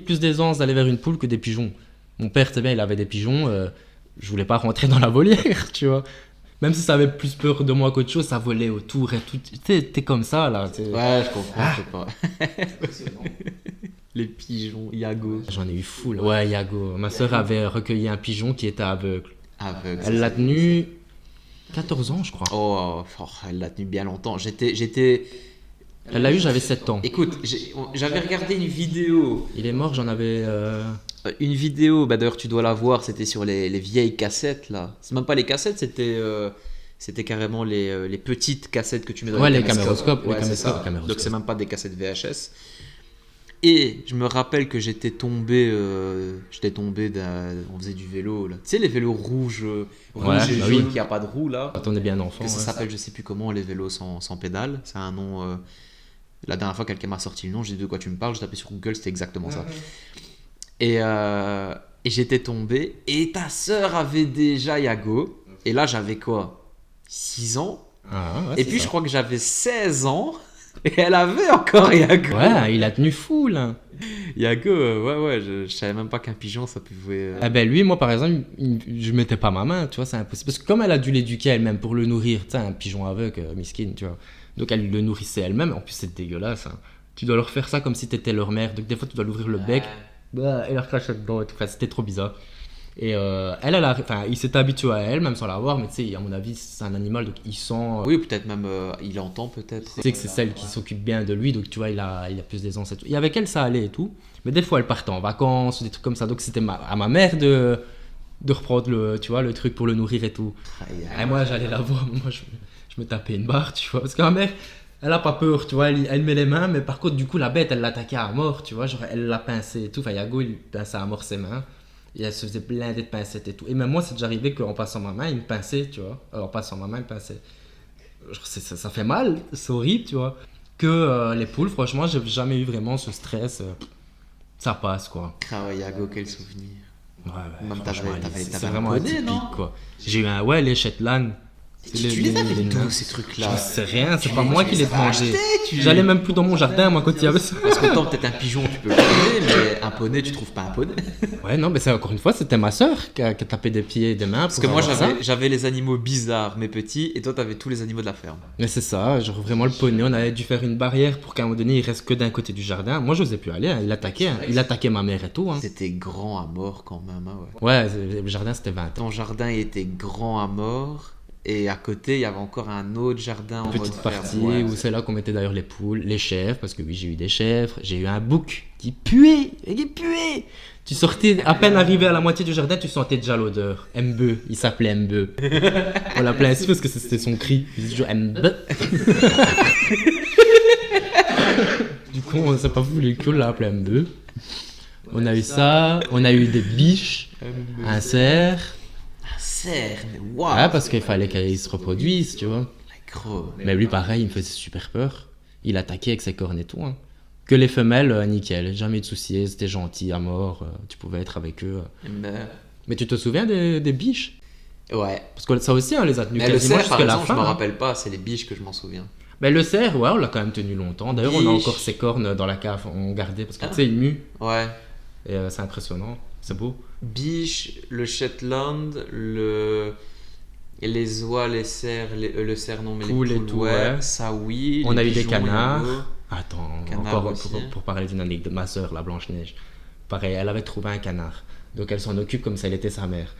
plus d'aisance d'aller vers une poule que des pigeons. Mon père, c'est bien, il avait des pigeons. Je voulais pas rentrer dans la volière, tu vois. Même si ça avait plus peur de moi qu'autre chose, ça volait autour et tout. Tu sais, t'es comme ça, là. Ouais, je comprends, je sais pas. Les pigeons, Yago. J'en ai eu full. Ouais, Yago. Ma soeur avait recueilli un pigeon qui était aveugle. Aveugle. Elle l'a tenu 14 ans, je crois. Oh, elle l'a tenu bien longtemps. J'étais. Elle l'a eu, j'avais 7 ans. Écoute, j'avais regardé une vidéo. Il est mort, j'en avais... Une vidéo, bah d'ailleurs tu dois la voir, c'était sur les vieilles cassettes là. C'est même pas les cassettes, c'était carrément les petites cassettes que tu mets dans Ouais, les caméscopes. caméroscopes. Ouais, c'est ça. Donc c'est même pas des cassettes VHS. Et je me rappelle que j'étais tombé on faisait du vélo là. Tu sais les vélos rouges, rouges et bah jaunes oui. qui a pas de roue là. Quand on est bien enfant. Que ça ouais. s'appelle, je sais plus comment, les vélos sans pédale. C'est un nom. La dernière fois, quelqu'un m'a sorti le nom. J'ai dit de quoi tu me parles. Je tapais sur Google, c'était exactement ça. Et j'étais tombé. Et ta sœur avait déjà Yago. Et là, j'avais quoi 6 ans. Ah, ouais, Et c'est puis, ça. je crois que j'avais 16 ans. Et elle avait encore Yago. Ouais, il a tenu full. Hein. Yago, ouais, je savais même pas qu'un pigeon, ça pouvait. Ah ben lui, moi par exemple, je mettais pas ma main, tu vois, c'est impossible. Parce que comme elle a dû l'éduquer elle-même pour le nourrir, tu sais, un pigeon aveugle, miskin, tu vois. Donc elle le nourrissait elle-même, en plus c'est dégueulasse. Hein. Tu dois leur faire ça comme si t'étais leur mère, donc des fois tu dois l'ouvrir le bec, et leur cracher dedans, et tout. Enfin, c'était trop bizarre. Et il s'est habitué à elle, même sans la voir, mais tu sais, à mon avis, c'est un animal, donc il sent... Oui, peut-être même, il entend peut-être. Tu sais que c'est celle qui s'occupe bien de lui, donc tu vois, il a plus d'aisance et tout. Et avec elle, ça allait et tout. Mais des fois, elle partait en vacances ou des trucs comme ça. Donc c'était à ma mère de reprendre le truc pour le nourrir et tout. Et moi, j'allais la voir, moi, je me tapais une barre, tu vois. Parce que ma mère, elle a pas peur, tu vois, elle met les mains, mais par contre, du coup, la bête, elle l'attaquait à mort, tu vois. Genre, elle l'a pincé et tout. Enfin, Yago, il pinçait à mort ses mains. Et elle se faisait blinder de pincettes et tout. Et même moi, c'est déjà arrivé qu'en passant ma main, il me pinçait, tu vois. Alors, en passant ma main, il me pinçait. Genre, ça fait mal, c'est horrible, tu vois. Que les poules, franchement, j'ai jamais eu vraiment ce stress. Ça passe, quoi. Ah ouais, Yago, quel souvenir. Ouais, Même franchement, t'avais c'est un vraiment poney, atypique, non quoi. J'ai eu les Shetland. Tu les avais d'où ces trucs-là? Je sais rien, c'est pas moi qui les avais demandé. achetés, J'allais même plus dans mon jardin, moi, quand il y avait ça. Parce qu'autant peut-être un pigeon, tu peux le trouver, mais un poney, tu trouves pas un poney. Ouais, non, mais c'est encore une fois, c'était ma soeur qui a tapé des pieds et des mains. Parce que moi, j'avais les animaux bizarres, mais petits, et toi, t'avais tous les animaux de la ferme. Mais c'est ça, genre vraiment le poney, on avait dû faire une barrière pour qu'à un moment donné, il reste que d'un côté du jardin. Moi, j'osais plus aller, hein. Il attaquait ma mère et tout. Hein. C'était grand à mort quand même, hein, ouais. Ouais, le jardin, c'était 20 ans. Ton jardin il était grand à mort, et à côté, il y avait encore un autre jardin en mode Petite ferme. partie Ouais, où c'est là qu'on mettait d'ailleurs les poules, les chèvres, parce que oui, j'ai eu des chèvres. J'ai eu un bouc qui puait. Tu sortais, à peine arrivé à la moitié du jardin, tu sentais déjà l'odeur. Mbeu, il s'appelait Mbeu. On l'appelait ainsi parce que c'était son cri. Il disait toujours Mbeu. Du coup, on s'est pas voulu le cul, on l'a appelé M2. On a eu ça, on a eu des biches, un cerf. Un cerf, mais waouh. Ouais, parce qu'il fallait qu'il se reproduise, tu vois. Gros. Mais lui, pareil, il me faisait super peur. Il attaquait avec ses cornes et tout. Hein. Que les femelles, nickel, jamais de soucis, c'était gentil à mort, tu pouvais être avec eux. Mais tu te souviens des biches? Ouais. Parce que ça aussi, on les a tenus Mais le quasiment cerf, par jusqu'à la exemple, fin. je me Hein. rappelle pas, c'est les biches que je m'en souviens. Mais le cerf, ouais, on l'a quand même tenu longtemps. D'ailleurs, on a Biche. encore ses cornes dans la cave, on gardait parce que Ah. tu sais, il mue. Ouais. Et c'est impressionnant, c'est beau. Biche, le Shetland, les oies, les cerfs, le cerf non, mais Poules les et poules, tout, ouais. ouais. Ça oui. On les a eu des pigeons, canards. les veaux. Attends, Canard encore aussi. pour parler d'une anecdote de ma soeur, la Blanche-Neige. Pareil, elle avait trouvé un canard. Donc elle s'en occupe comme si elle était sa mère.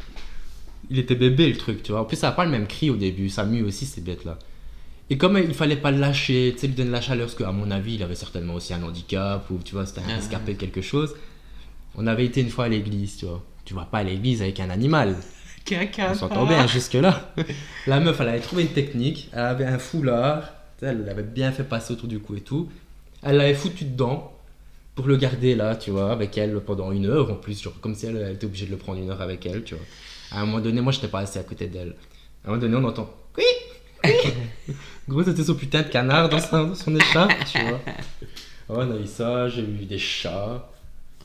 Il était bébé le truc, tu vois. En plus, ça n'a pas le même cri au début. Ça mue aussi, ces bêtes-là. Et comme il fallait pas le lâcher, tu sais, lui donner la chaleur, parce qu'à mon avis, il avait certainement aussi un handicap, ou tu vois, c'était un rescapé de quelque chose. On avait été une fois à l'église, tu vois. Tu vas pas à l'église avec un animal. On s'entend bien jusque-là. La meuf, elle avait trouvé une technique. Elle avait un foulard. Tu sais, elle l'avait bien fait passer autour du cou et tout. Elle l'avait foutu dedans pour le garder là, tu vois, avec elle pendant 1 heure en plus. Genre, comme si elle était obligée de le prendre 1 heure avec elle, tu vois. À un moment donné, moi, j'étais pas assis à côté d'elle. À un moment donné, on entend oui, oui. Gros, c'était son putain de canard dans son écharpe, tu vois. Ouais, on a eu ça. J'ai eu des chats.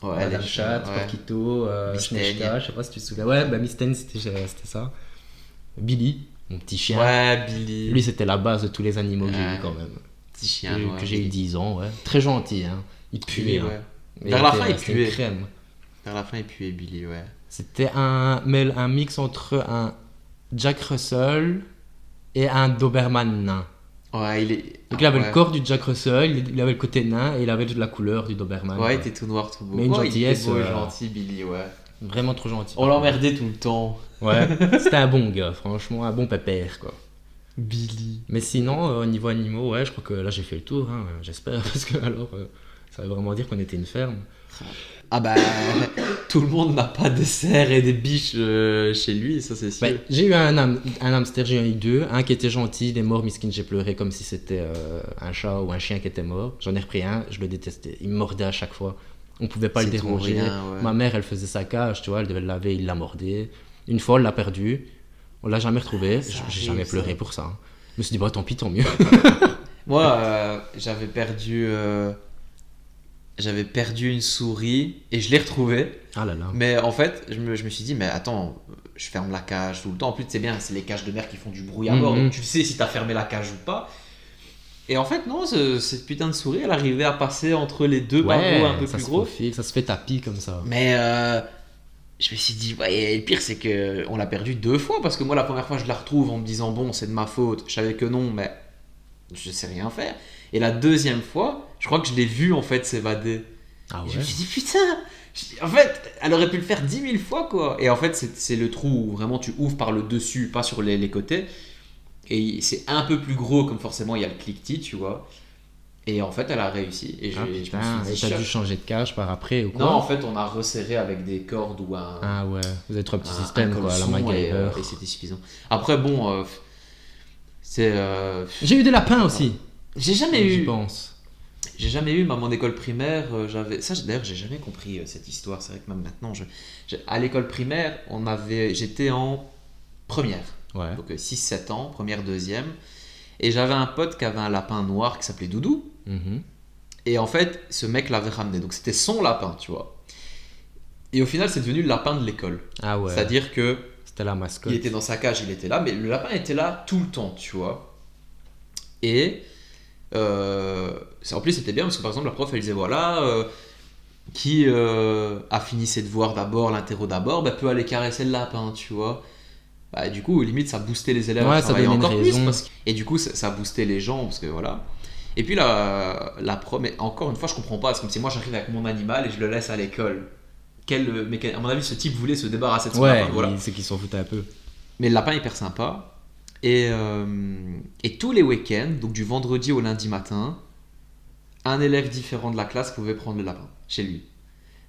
Ouais, Madame les Chat, ouais. Porquito, Mystaigne. Schneschka, je sais pas si tu te souviens. Ouais, bah Mystaigne, c'était ça. Billy, mon petit chien. Ouais, Billy. Lui, c'était la base de tous les animaux que j'ai Ouais. eu quand même. Petit chien. Que ouais, j'ai eu Billy. 10 ans, ouais. Très gentil, hein. Il puait, Billy, hein. ouais. Mais Vers la fin, il c'était une puait. crème. Vers la fin, il puait Billy, ouais. C'était un mix entre un Jack Russell et un Doberman nain. Ouais, il est. Donc il avait ouais. le corps du Jack Russell, il avait le côté nain et il avait la couleur du Doberman. Ouais, il quoi. était tout noir, tout beau. Mais une Ouais, gentillesse, il était beau et euh, gentil, Billy, ouais. Vraiment trop gentil. On l'emmerdait tout le temps. Ouais, c'était un bon gars, franchement, un bon pépère, quoi. Billy. Mais sinon, au niveau animaux, ouais, je crois que là j'ai fait le tour, hein, j'espère, parce que alors, ça veut vraiment dire qu'on était une ferme. Ah bah, tout le monde n'a pas des cerfs et des biches chez lui, ça c'est sûr. Ben, j'ai eu un hamster, j'ai eu 2, un qui était gentil, il est mort, miskin, j'ai pleuré comme si c'était un chat ou un chien qui était mort. J'en ai repris un, je le détestais, il me mordait à chaque fois. On pouvait pas le C'est tout déranger. rien, ouais. Ma mère, elle faisait sa cage, tu vois, elle devait le laver, il la mordait. Une fois, on l'a perdu, on l'a jamais retrouvé, Ça j'ai arrive, jamais ça. pleuré pour ça. Hein. Je me suis dit, bah tant pis, tant mieux. Moi, j'avais perdu une souris et je l'ai retrouvée. Ah là là. Mais en fait, je me suis dit, mais attends, je ferme la cage tout le temps. En plus, c'est bien, c'est les cages de mer qui font du bruit à mort. Mhm. Donc tu sais si t'as fermé la cage ou pas. Et en fait, non, cette putain de souris, elle arrivait à passer entre les deux barreaux un peu ça plus se gros. profile, ça se fait tapis comme ça. Mais je me suis dit, ouais, et le pire, c'est qu'on l'a perdu 2 fois. Parce que moi, la première fois, je la retrouve en me disant, bon, c'est de ma faute. Je savais que non, mais je sais rien faire. Et la deuxième fois, je crois que je l'ai vue en fait s'évader. Ah Et je ouais. me suis dit, putain, en fait, elle aurait pu le faire 10 000 fois, quoi. Et en fait, c'est le trou où vraiment tu ouvres par le dessus, pas sur les côtés. Et c'est un peu plus gros, comme forcément il y a le cliquetis, tu vois. Et en fait, elle a réussi. Et Ah je me putain, suis et dit, t'as dû choc. changer de cage par après ou quoi? Non, en fait, on a resserré avec des cordes ou un. Ah ouais, vous avez 3 petits un systèmes quoi, la caleçon MacGyver. et c'était suffisant. Après, bon, c'est. J'ai eu des lapins aussi, J'ai jamais j'y eu. pense. J'ai jamais eu, maman d'école primaire, j'avais. Ça, d'ailleurs, j'ai jamais compris cette histoire. C'est vrai que même maintenant, à l'école primaire, j'étais en première. Ouais. Donc 6-7 ans, première, deuxième. Et j'avais un pote qui avait un lapin noir qui s'appelait Doudou. Mhm. Et en fait, ce mec l'avait ramené. Donc c'était son lapin, tu vois. Et au final, c'est devenu le lapin de l'école. Ah ouais, C'est-à-dire que c'était la mascotte. il était dans sa cage, il était là, mais le lapin était là tout le temps, tu vois. Et en plus, c'était bien parce que par exemple, la prof, elle disait voilà, qui a fini ses devoirs d'abord, l'interro d'abord, bah, peut aller caresser le lapin, tu vois. Bah, du coup, limite, ça boostait les élèves Ouais, à ça travailler donnait une encore plus. raison. Et du coup, ça boostait les gens, parce que voilà. Et puis la prof, mais encore une fois, je comprends pas. C'est comme si moi, j'arrive avec mon animal et je le laisse à l'école. À mon avis, ce type voulait se débarrasser de son Ouais, lapin, voilà. c'est qu'ils s'en foutaient un peu. Mais le lapin est hyper sympa. Et tous les week-ends, donc du vendredi au lundi matin, un élève différent de la classe pouvait prendre le lapin chez lui.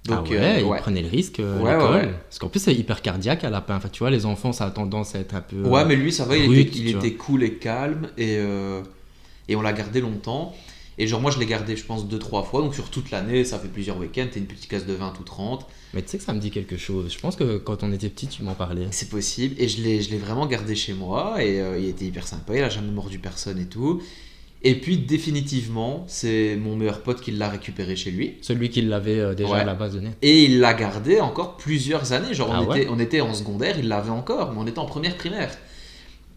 Donc, ah ouais, ouais. ils prenaient le risque à Ouais, l'école. ouais. Parce qu'en plus, c'est hyper cardiaque un lapin. Enfin, tu vois, les enfants, ça a tendance à être un peu. Ouais, mais lui, ça va, il brut, était tu vois. cool et calme. Et on l'a gardé longtemps. Et genre, moi, je l'ai gardé, je pense, 2-3 fois. Donc, sur toute l'année, ça fait plusieurs week-ends. T'as une petite caisse de vin toute rentre. Mais tu sais que ça me dit quelque chose. Je pense que quand on était petit, tu m'en parlais. C'est possible. Et je l'ai vraiment gardé chez moi. Et il était hyper sympa. Il a jamais mordu personne et tout. Et puis, définitivement, c'est mon meilleur pote qui l'a récupéré chez lui. Celui qui l'avait déjà Ouais. à la base donné. Et il l'a gardé encore plusieurs années. Genre, Ah ouais? on était en secondaire, il l'avait encore. Mais on était en première primaire.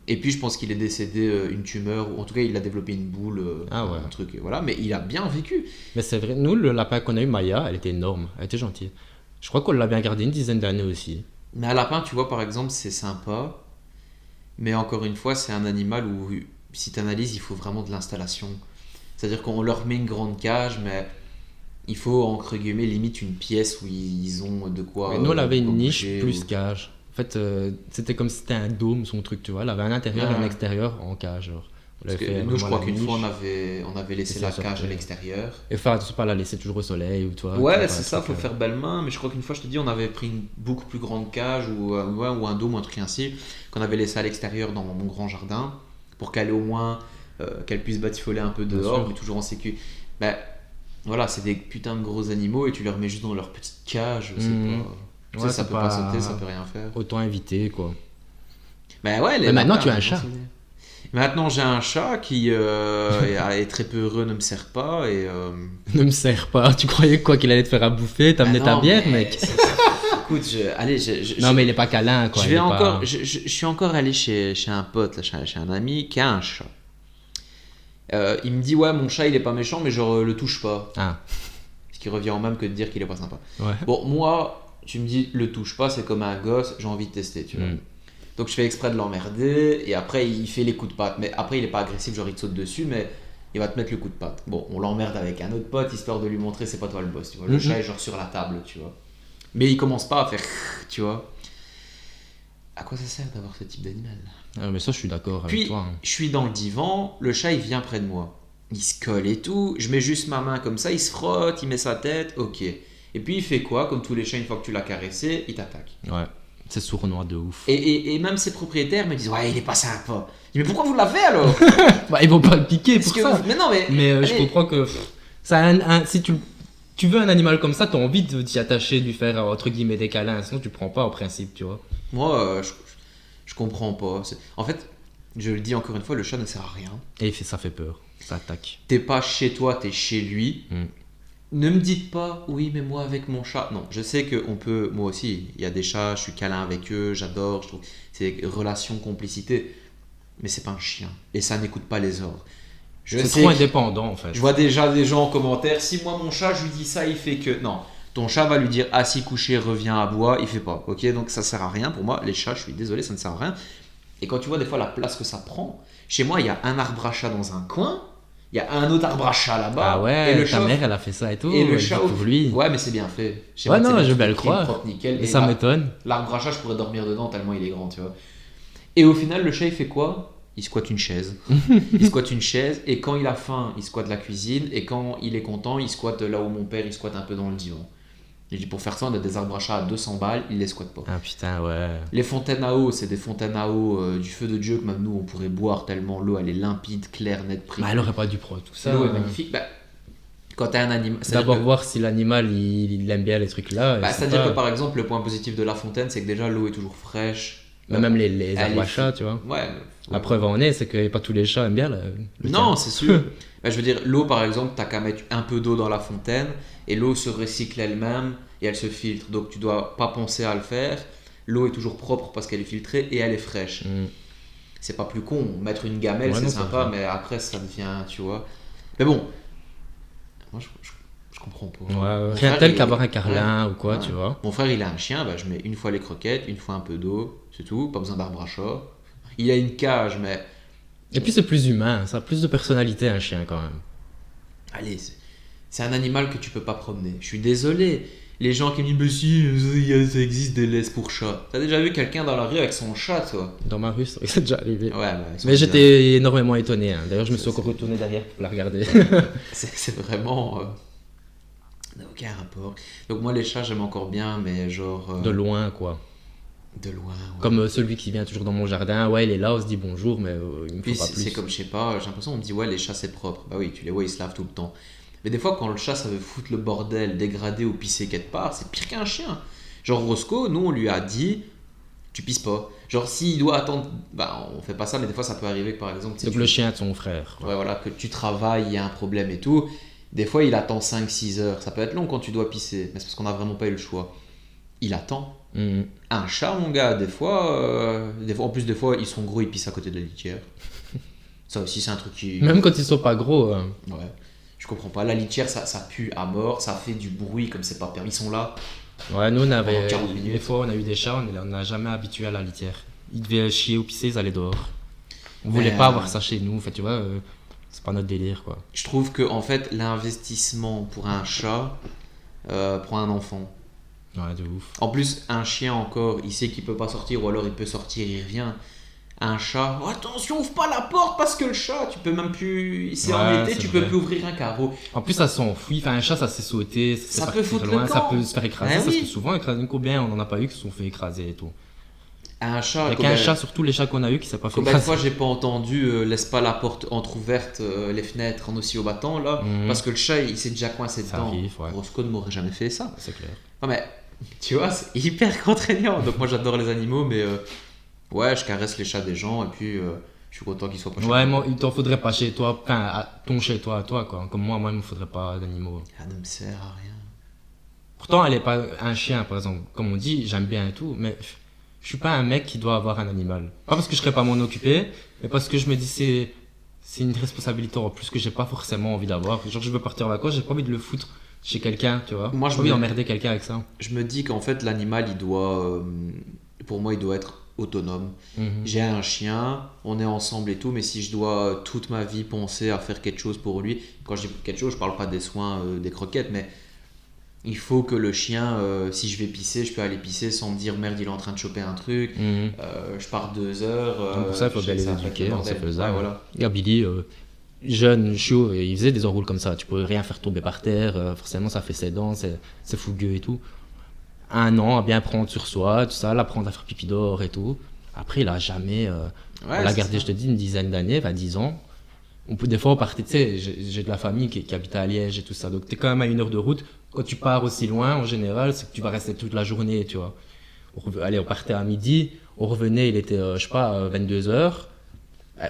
Et puis, je pense qu'il est décédé une tumeur. Ou en tout cas, il a développé une boule. Ah ouais. Un truc. Et voilà. Mais il a bien vécu. Mais c'est vrai, nous, le lapin qu'on a eu, Maya, elle était énorme. Elle était gentille. Je crois qu'on l'a bien gardé une dizaine d'années aussi. Mais un lapin, tu vois, par exemple, c'est sympa. Mais encore une fois, c'est un animal où, si tu analyses, il faut vraiment de l'installation. C'est-à-dire qu'on leur met une grande cage, mais il faut, entre guillemets, limite une pièce où ils ont de quoi. Mais nous, elle avait une niche bouger plus ou- cage. En fait, c'était comme si c'était un dôme, son truc, tu vois. Elle avait un intérieur et un Ah. extérieur en cage. Genre. On Parce l'avait que fait nous, je vraiment crois la qu'une fois, niche. on avait laissé Et la ça cage à sortait. l'extérieur. Et faire attention, pas la laisser toujours au soleil ou toi. Ouais, tu c'est vois, ça, un faut truc, faire belle main. Mais je crois qu'une fois, je te dis, on avait pris une beaucoup plus grande cage ouais, ou un dôme ou un truc ainsi, qu'on avait laissé à l'extérieur dans mon grand jardin, pour qu'elle ait au moins, qu'elle puisse batifoler un peu Bien dehors, sûr. mais toujours en sécu. Ben, voilà, c'est des putains de gros animaux et tu leur mets juste dans leur petite cage, c'est Mhm. pas. Tu Ouais, sais, ça c'est peut pas sauter, ça peut rien faire. Autant éviter, quoi. Ben ouais, les Mais maintenant, lapins, tu as un chat. Maintenant, j'ai un chat qui est très peu heureux, ne me sert pas et. Ne me sers pas. Tu croyais quoi qu'il allait te faire à bouffer, t'amener Ah ta non, bière, mais mec? Écoute, allez, Non, mais il est pas câlin, quoi. je il vais est pas- encore, je suis encore allé chez un pote, là, chez un ami qui a un chat. Il me dit, ouais, mon chat il est pas méchant, mais genre le touche pas. Ah, Ce qui revient au même que de dire qu'il est pas sympa. ouais. Bon, moi, tu me dis, le touche pas, c'est comme un gosse, j'ai envie de tester, tu vois. Mm. Donc je fais exprès de l'emmerder, et après il fait les coups de patte. Mais après il est pas agressif, genre il te saute dessus, mais il va te mettre le coup de patte. Bon, on l'emmerde avec un autre pote, histoire de lui montrer c'est pas toi le boss, tu vois. Le Mhm. chat est genre sur la table, tu vois. Mais il commence pas à faire, tu vois. À quoi ça sert d'avoir ce type d'animal? Ah, mais ça, je suis d'accord avec Puis, toi. hein. je suis dans le divan, le chat il vient près de moi. Il se colle et tout, je mets juste ma main comme ça, il se frotte, il met sa tête, ok. Et puis il fait quoi? Comme tous les chats, une fois que tu l'as caressé, il t'attaque. Ouais. C'est sournois de ouf. Et même ses propriétaires me disent, ouais, il est pas sympa. Je dis, mais pourquoi vous l'avez alors? Bah, ils vont pas le piquer Est-ce pour que ça. Mais non, mais. Mais je allez, comprends que ça a si tu veux un animal comme ça, t'as envie de t'y attacher, de lui faire entre guillemets des câlins, sinon tu prends pas au principe, tu vois. Moi, je comprends pas. En fait, je le dis encore une fois, le chat ne sert à rien. Et ça fait peur, ça attaque. T'es pas chez toi, t'es chez lui. Mm. Ne me dites pas, oui, mais moi avec mon chat. Non, je sais qu'on peut, moi aussi, il y a des chats, je suis câlin avec eux, j'adore, je trouve c'est relation, complicité. Mais c'est pas un chien. Et ça n'écoute pas les ordres. Je C'est sais trop que- indépendant en fait. Je vois déjà des gens en commentaire, si moi mon chat, je lui dis ça, il fait que. Non, ton chat va lui dire assis, couché, reviens à bois, il fait pas. Ok, donc ça sert à rien pour moi. Les chats, je suis désolé, ça ne sert à rien. Et quand tu vois des fois la place que ça prend, chez moi, il y a un arbre à chat dans un coin, il y a un autre arbre à chat là-bas. Ah ouais, et le ta chat, mère elle a fait ça et tout. et le elle chat dit pour lui. Ouais, mais c'est bien fait. Chez Ouais, moi, non, c'est je vais bien le clean, croire. propre, nickel. Et Et ça là, m'étonne. l'arbre à chat, je pourrais dormir dedans tellement il est grand, tu vois. Et au final, le chat, il fait quoi? Il squatte une chaise. Il squatte une chaise, et quand il a faim, il squatte la cuisine, et quand il est content, il squatte là où mon père, il squatte un peu dans le divan. J'ai dit, pour faire ça, on a des arbres à chat à 200 balles, il les squatte pas. Ah putain, ouais. Les fontaines à eau, c'est des fontaines à eau du feu de Dieu que même nous, on pourrait boire tellement l'eau, elle est limpide, claire, nette, Bah, elle aurait pas dû prendre tout ça. L'eau est magnifique. Bah, quand t'as un animal... D'abord voir si l'animal il aime bien les trucs là. Bah, c'est-à-dire que par exemple, le point positif de la fontaine, c'est que déjà l'eau est toujours fraîche. Mais même les Elle arbres à est chats, tu vois. Ouais. La preuve en est, c'est que pas tous les chats aiment bien le Non, c'est sûr. Bah, je veux dire, l'eau par exemple, t'as qu'à mettre un peu d'eau dans la fontaine et l'eau se recycle elle-même et elle se filtre. Donc tu dois pas penser à le faire. L'eau est toujours propre parce qu'elle est filtrée et elle est fraîche. Mm. C'est pas plus con. Mettre une gamelle, Ouais, c'est non, c'est sympa, vrai. mais après ça devient, tu vois. Mais bon, moi je comprends pas. Ouais, Mon rien frère, tel il- qu'avoir un carlin ou quoi, Ouais. tu vois. Mon frère, il a un chien, bah, je mets une fois les croquettes, une fois un peu d'eau, c'est tout, pas besoin d'arbre à chat. Il a une cage, mais Et puis c'est plus humain, ça a plus de personnalité un chien quand même. allez, c'est un animal que tu peux pas promener. Je suis désolé. Les gens qui me disent, mais si, ça existe des laisses pour chat. T'as déjà vu quelqu'un dans la rue avec son chat, toi? Dans ma rue, c'est déjà arrivé. Ouais, bah, ils sont Mais bizarres. j'étais énormément étonné. Hein. D'ailleurs, je me suis C'est- encore retourné derrière pour la regarder. C'est vraiment. Ça n'a aucun rapport. Donc, moi, les chats, j'aime encore bien, mais genre. De loin, quoi. De loin, ouais. Comme celui qui vient toujours dans mon jardin, ouais, il est là, on se dit bonjour, mais il me Puis faut pas c'est plus. comme, je sais pas, j'ai l'impression on me dit ouais les chats c'est propre. Bah oui, tu les vois, ils se lavent tout le temps. Mais des fois quand le chat ça veut foutre le bordel, dégrader ou pisser quelque part, c'est pire qu'un chien. Genre Roscoe, nous on lui a dit tu pisses pas. Genre s'il doit attendre, bah on fait pas ça, mais des fois ça peut arriver que, par exemple, Donc le chien de son frère. ouais, voilà, que tu travailles, il y a un problème et tout. Des fois il attend 5 6 heures. Ça peut être long quand tu dois pisser, mais c'est parce qu'on a vraiment pas eu le choix. Il attend. Mhm. Un chat, mon gars, en plus, des fois, ils sont gros, ils pissent à côté de la litière. Ça aussi, c'est un truc qui. Même quand ils sont pas gros. Ouais. Je comprends pas. La litière, ça pue à mort, ça fait du bruit comme c'est pas permis. Ils sont là. Ouais, nous on Pendant avait 40 minutes. des fois on a eu des chats, on n'a jamais habitué à la litière. Ils devaient chier ou pisser, ils allaient dehors. On voulait Mais, pas avoir ça chez nous, en fait, tu vois, c'est pas notre délire quoi. Je trouve que, en fait, l'investissement pour un chat prend un enfant. Ouais, de ouf. En plus, un chien encore, il sait qu'il peut pas sortir ou alors il peut sortir, il revient. Un chat, oh, attention, ouvre pas la porte parce que le chat, tu peux même plus. Il s'est Ouais, en été, c'est tu peux vrai. plus ouvrir un carreau. En plus ça s'enfuit, enfin un chat ça sait sauter, ça, Ça sait peut partir foutre loin, le ça camp. peut se faire écraser, Ben ça se oui. fait souvent écraser. Combien on en a pas eu qui se sont fait écraser et tout. Un Il chat, y a qu'un chat, surtout les chats qu'on a eu qui s'est pas fait combien de fois écraser. j'ai pas entendu laisse pas la porte entrouverte, les fenêtres en aussi au battant là, Mhm. parce que le chat il s'est déjà coincé Ça dedans. arrive, ouais. Roscoe ne m'aurait jamais fait ça. C'est clair. Non mais tu vois, c'est hyper contraignant. Donc moi j'adore les animaux, mais ouais, je caresse les chats des gens et puis je suis content qu'ils soient pas chez Ouais, moi. moi, il t'en faudrait pas chez toi, enfin à ton chez toi à toi quoi. Comme moi, il me faudrait pas d'animaux. Ça ne me sert à rien. Pourtant, elle est pas un chien, par exemple. Comme on dit, j'aime bien et tout, mais je suis pas un mec qui doit avoir un animal. Pas parce que je serais pas m'en occuper, mais parce que je me dis c'est une responsabilité en plus que j'ai pas forcément envie d'avoir. Genre, je veux partir en vacances, j'ai pas envie de le foutre chez quelqu'un, tu vois. Moi, J'ai je pas envie me- d'emmerder quelqu'un avec ça. Je me dis qu'en fait l'animal il doit, pour moi il doit être autonome. Mhm. J'ai un chien, on est ensemble et tout, mais si je dois toute ma vie penser à faire quelque chose pour lui, quand je dis quelque chose, je parle pas des soins, des croquettes, mais il faut que le chien, si je vais pisser, je peux aller pisser sans me dire merde, il est en train de choper un truc, Mhm. je pars 2 heures. Donc pour ça, il faut je bien sais que les ça va être éduquer, le on sait bordel. faisable. Ouais, voilà. Regarde Billy, jeune, chiot, et il faisait des enroules comme ça. Tu peux rien faire tomber par terre, forcément ça fait ses dents, c'est fougueux et tout. 1 an à bien prendre sur soi, tout ça, l'apprendre à faire pipi dehors et tout. Après, il a jamais. Ouais, On l'a c'est gardé, ça. je te dis, une dizaine d'années, 10 ans. Des fois, on partait, tu sais, j'ai de la famille qui habite à Liège et tout ça. Donc, tu es quand même à 1 heure de route. Quand tu pars aussi loin, en général, c'est que tu vas rester toute la journée, tu vois. Allez, on partait à midi, on revenait, il était, je sais pas, 22 heures.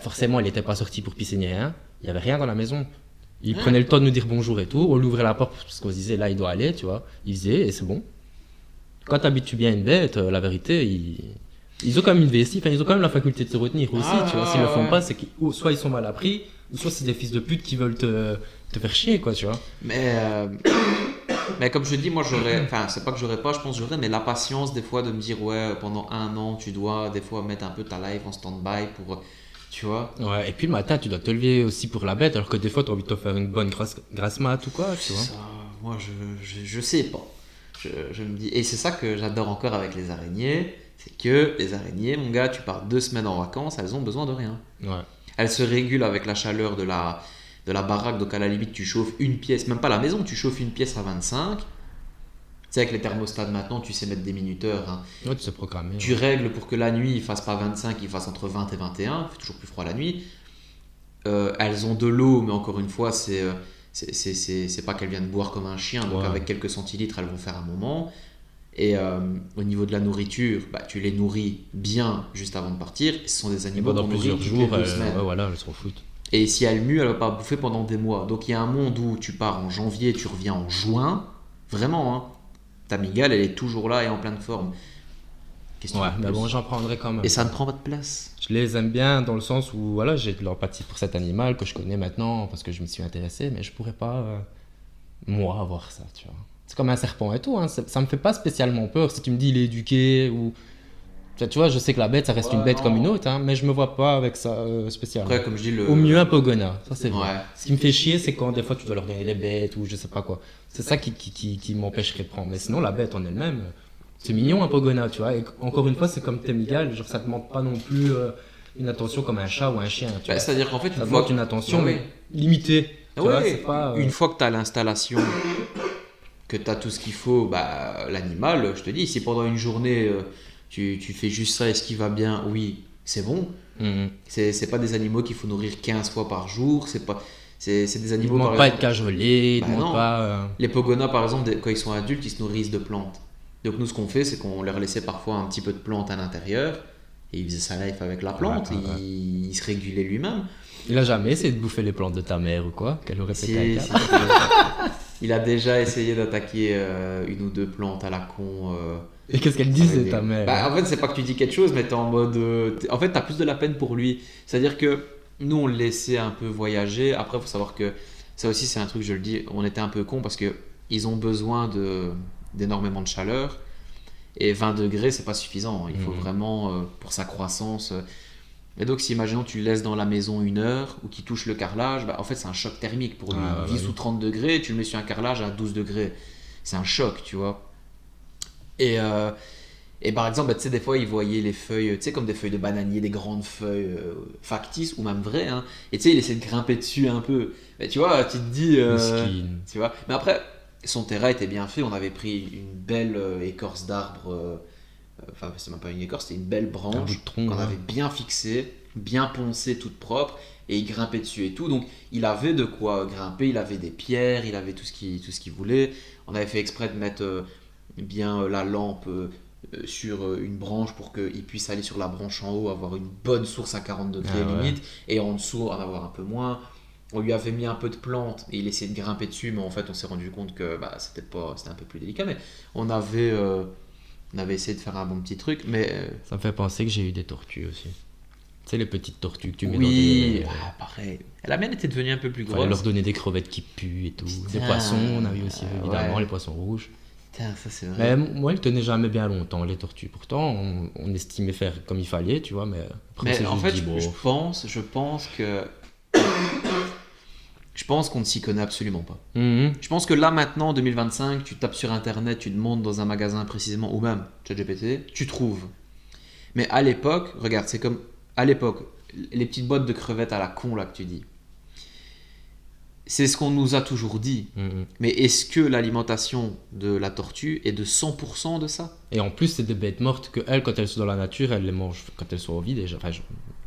Forcément, il n'était pas sorti pour pisser ni rien. Il n'y avait rien dans la maison. Il prenait le temps de nous dire bonjour et tout. On lui ouvrait la porte parce qu'on se disait là, il doit aller, tu vois. Il faisait et c'est bon. Quand tu habitues bien une bête, la vérité, ils ont quand même une vessie, enfin, ils ont quand même la faculté de se retenir aussi, Ah, tu vois. S'ils le font ouais. pas, c'est que soit ils sont mal appris, ou soit c'est des fils de pute qui veulent te faire chier, quoi, tu vois. Mais comme je te dis, moi j'aurais, enfin c'est pas que j'aurais pas, je pense que j'aurais, mais la patience des fois de me dire ouais, pendant 1 an, tu dois des fois mettre un peu ta life en stand-by pour, tu vois. Ouais, et puis le matin, tu dois te lever aussi pour la bête, alors que des fois, tu as envie de te faire une bonne grasse mat ou quoi, tu vois. Ça, moi je sais pas. Je me dis, et c'est ça que j'adore encore avec les araignées, c'est que les araignées, mon gars, tu pars 2 semaines en vacances, elles ont besoin de rien. Ouais. Elles se régulent avec la chaleur de la baraque, donc à la limite tu chauffes une pièce, même pas la maison, tu chauffes une pièce à 25. Tu sais, avec les thermostats de maintenant, tu sais mettre des minuteurs, hein. Ouais, tu sais programmer. Tu règles pour que la nuit il fasse pas 25, il fasse entre 20 et 21, il fait toujours plus froid la nuit. Elles ont de l'eau, mais encore une fois, c'est pas qu'elles viennent boire comme un chien, donc Ouais. avec quelques centilitres, elles vont faire un moment. Et au niveau de la nourriture, bah, tu les nourris bien juste avant de partir. Ce sont des Et animaux pendant qu'on nourrit plusieurs toutes jours, les 2 semaines. ouais, voilà, elles s'en foutent. Et si elles muent, elle va pas bouffer pendant des mois. Donc il y a un monde où tu pars en janvier, tu reviens en juin. Vraiment, hein. Ta migale, elle est toujours là et en pleine forme. Qu'est-ce que tu Ouais, veux de mais plus bon, j'en prendrai quand même. Et ça ne prend pas de place. Je les aime bien dans le sens où voilà, j'ai de l'empathie pour cet animal que je connais maintenant parce que je m'y suis intéressé, mais je pourrais pas, moi, avoir ça, tu vois. C'est comme un serpent et tout, hein. Ça me fait pas spécialement peur si tu me dis il est éduqué ou. Tu vois, je sais que la bête, ça reste Ouais, une bête non. comme une autre, hein, mais je me vois pas avec ça spécialement. Après, comme je dis, Au mieux un pogona, ça c'est vrai. Ouais. Ce qui me fait chier, c'est quand des fois tu dois leur donner des bêtes ou je sais pas quoi. C'est ça qui m'empêcherait de prendre. Mais sinon, la bête en elle-même, c'est mignon un pogona, tu vois. Et encore une fois, c'est comme tes migales, genre ça te demande pas non plus une attention comme un chat ou un chien, tu Bah, vois. c'est-à-dire qu'en fait, Ça une demande fois, une attention, Ouais, mais limitée. Tu ouais, vois, c'est pas. une fois que tu as l'installation, que tu as tout ce qu'il faut, bah, l'animal, je te dis, si pendant une journée, tu fais juste ça, est-ce qu'il va bien? Oui, c'est bon. Mhm. C'est pas des animaux qu'il faut nourrir 15 fois par jour. C'est des Ils ne animaux, par demandent pas à être exemple. cajolés, ils Bah ne demandent non. pas. Les pogonas, par exemple, quand ils sont adultes, ils se nourrissent de plantes. Donc nous, ce qu'on fait, c'est qu'on leur laissait parfois un petit peu de plantes à l'intérieur. Et il faisait sa life avec la plante. Ouais, ouais. Il se régulait lui-même. Il a jamais essayé de bouffer les plantes de ta mère ou quoi? Qu'elle aurait pété un Si, câble. si. Il a déjà essayé d'attaquer une ou deux plantes à la con. Et qu'est-ce qu'elle Avec disait, des- ta mère? Bah, en fait, c'est pas que tu dis quelque chose, mais t'es en mode. En fait, t'as plus de la peine pour lui. C'est-à-dire que nous, on le laissait un peu voyager. Après, faut savoir que ça aussi, c'est un truc, je le dis, on était un peu con parce que ils ont besoin d'énormément de chaleur. Et 20 degrés, c'est pas suffisant. Il faut Mhm. vraiment, pour sa croissance. Et donc, si imaginons tu le laisses dans la maison 1 heure ou qu'il touche le carrelage, bah, en fait, c'est un choc thermique pour lui. Ah, Il ouais, vit ouais. sous 30 degrés, tu le mets sur un carrelage à 12 degrés. C'est un choc, tu vois. Et, euh, et par exemple, bah, tu sais, des fois, il voyait les feuilles, tu sais, comme des feuilles de bananier, des grandes feuilles factices ou même vraies, hein. Et tu sais, il essaie de grimper dessus un peu. Mais tu vois, tu te dis. Mesquine. Tu vois. Mais après, son terrain était bien fait. On avait pris une belle écorce d'arbre. Enfin, c'est même pas une écorce, c'était une belle Un bout branche de tronc, qu'on ouais. avait bien fixée, bien poncée, toute propre. Et il grimpait dessus et tout. Donc, il avait de quoi grimper. Il avait des pierres, il avait tout ce qu'il voulait. On avait fait exprès de mettre bien la lampe sur une branche pour qu'il puisse aller sur la branche en haut, avoir une bonne source à 40 degrés Ah, ouais. limite, et en dessous en avoir un peu moins. On lui avait mis un peu de plantes et il essayait de grimper dessus, mais en fait on s'est rendu compte que bah, c'était un peu plus délicat. Mais on avait, euh, on avait essayé de faire un bon petit truc. Mais Ça me fait penser que j'ai eu des tortues aussi. Tu sais, les petites tortues que tu mets dans oui, des. pareil. La mienne était devenue un peu plus Fallait leur grosse. donner des crevettes qui puent et tout. Des Putain, poissons, on a eu aussi évidemment ouais. les poissons rouges. Putain, ça c'est Mais vrai. moi, elles tenaient jamais bien longtemps, les tortues. Pourtant, on estimait faire comme il fallait, tu vois, mais après, on Mais s'est en juste fait, dit, bon. je pense qu'on ne s'y connaît absolument pas. Mhm. Je pense que là maintenant, en 2025, tu tapes sur internet, tu demandes dans un magasin précisément, ou même ChatGPT, tu trouves. Mais à l'époque, regarde, c'est comme à l'époque, les petites boîtes de crevettes à la con là que tu dis. C'est ce qu'on nous a toujours dit. Mhm. Mais est-ce que l'alimentation de la tortue est de 100% de ça? Et en plus, c'est des bêtes mortes que elles, quand elles sont dans la nature, elles les mangent quand elles sont en vie déjà. Enfin, je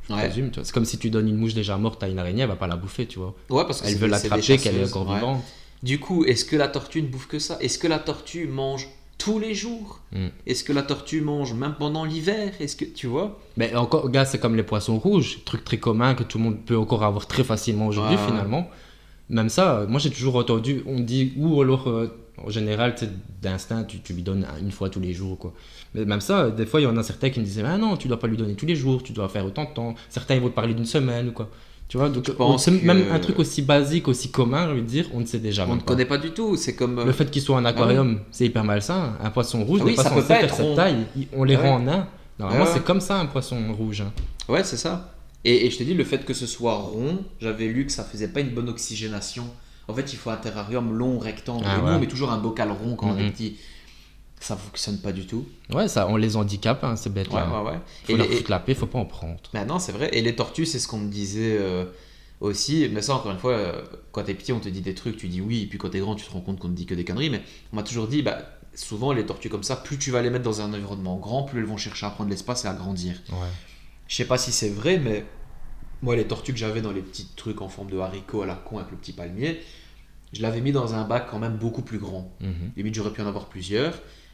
Ouais. présume, tu vois. C'est comme si tu donnes une mouche déjà morte à une araignée, elle va pas la bouffer, tu vois. Ouais, parce que Elle c'est veut des- c'est des l'attraper qu'elle est chasseuses, encore ouais. vivante. Du coup, est-ce que la tortue ne bouffe que ça? Est-ce que la tortue mange tous les jours? Mm. Est-ce que la tortue mange même pendant l'hiver? Est-ce que tu vois? Mais encore, gars, c'est comme les poissons rouges, truc très commun que tout le monde peut encore avoir très facilement aujourd'hui, Ouais, ouais. finalement. Même ça, moi j'ai toujours entendu, on dit, ou alors en général, tu sais, d'instinct, tu lui donnes une fois tous les jours, quoi. Mais même ça, des fois, il y en a certains qui me disaient, ah non, tu dois pas lui donner tous les jours, tu dois faire autant de temps. Certains, ils vont te parler d'une semaine, ou quoi. Tu vois, donc Je pense on sait même que- un truc aussi basique, aussi commun, je veux dire, on ne sait déjà On même ne pas. connaît pas du tout. C'est comme. Le fait qu'il soit en aquarium, c'est hyper malsain. Un poisson rouge Ah n'est oui, pas ça peut censé pas faire être cette rond. taille. On les Ouais. rend en nains. Normalement, Ouais, ouais. c'est comme ça un poisson rouge, hein. Ouais, c'est ça. Et je te dis, le fait que ce soit rond, j'avais lu que ça faisait pas une bonne oxygénation. En fait, il faut un terrarium long, rectangle. Ah Et nous, ouais. on met toujours un bocal rond quand on est Mhm. petit. Ça fonctionne pas du tout. Ouais, ça, on les handicape, hein, ces Ouais, bêtes-là. ouais, ouais. Faut Et leur les- foutre la paix, faut pas en prendre. Bah non, c'est vrai. Et les tortues, c'est ce qu'on me disait aussi. Mais ça, encore une fois, quand t'es petit, on te dit des trucs, tu dis oui. Et puis quand t'es grand, tu te rends compte qu'on te dit que des conneries. Mais on m'a toujours dit, bah, souvent, les tortues comme ça, plus tu vas les mettre dans un environnement grand, plus elles vont chercher à prendre de l'espace et à grandir. Ouais. Je sais pas si c'est vrai, mais moi, les tortues que j'avais dans les petits trucs en forme de haricot à la con avec le petit palmier, je l'avais mis dans un bac quand même beaucoup plus grand. Mhm. Limite, j'aurais pu en avoir plusieurs.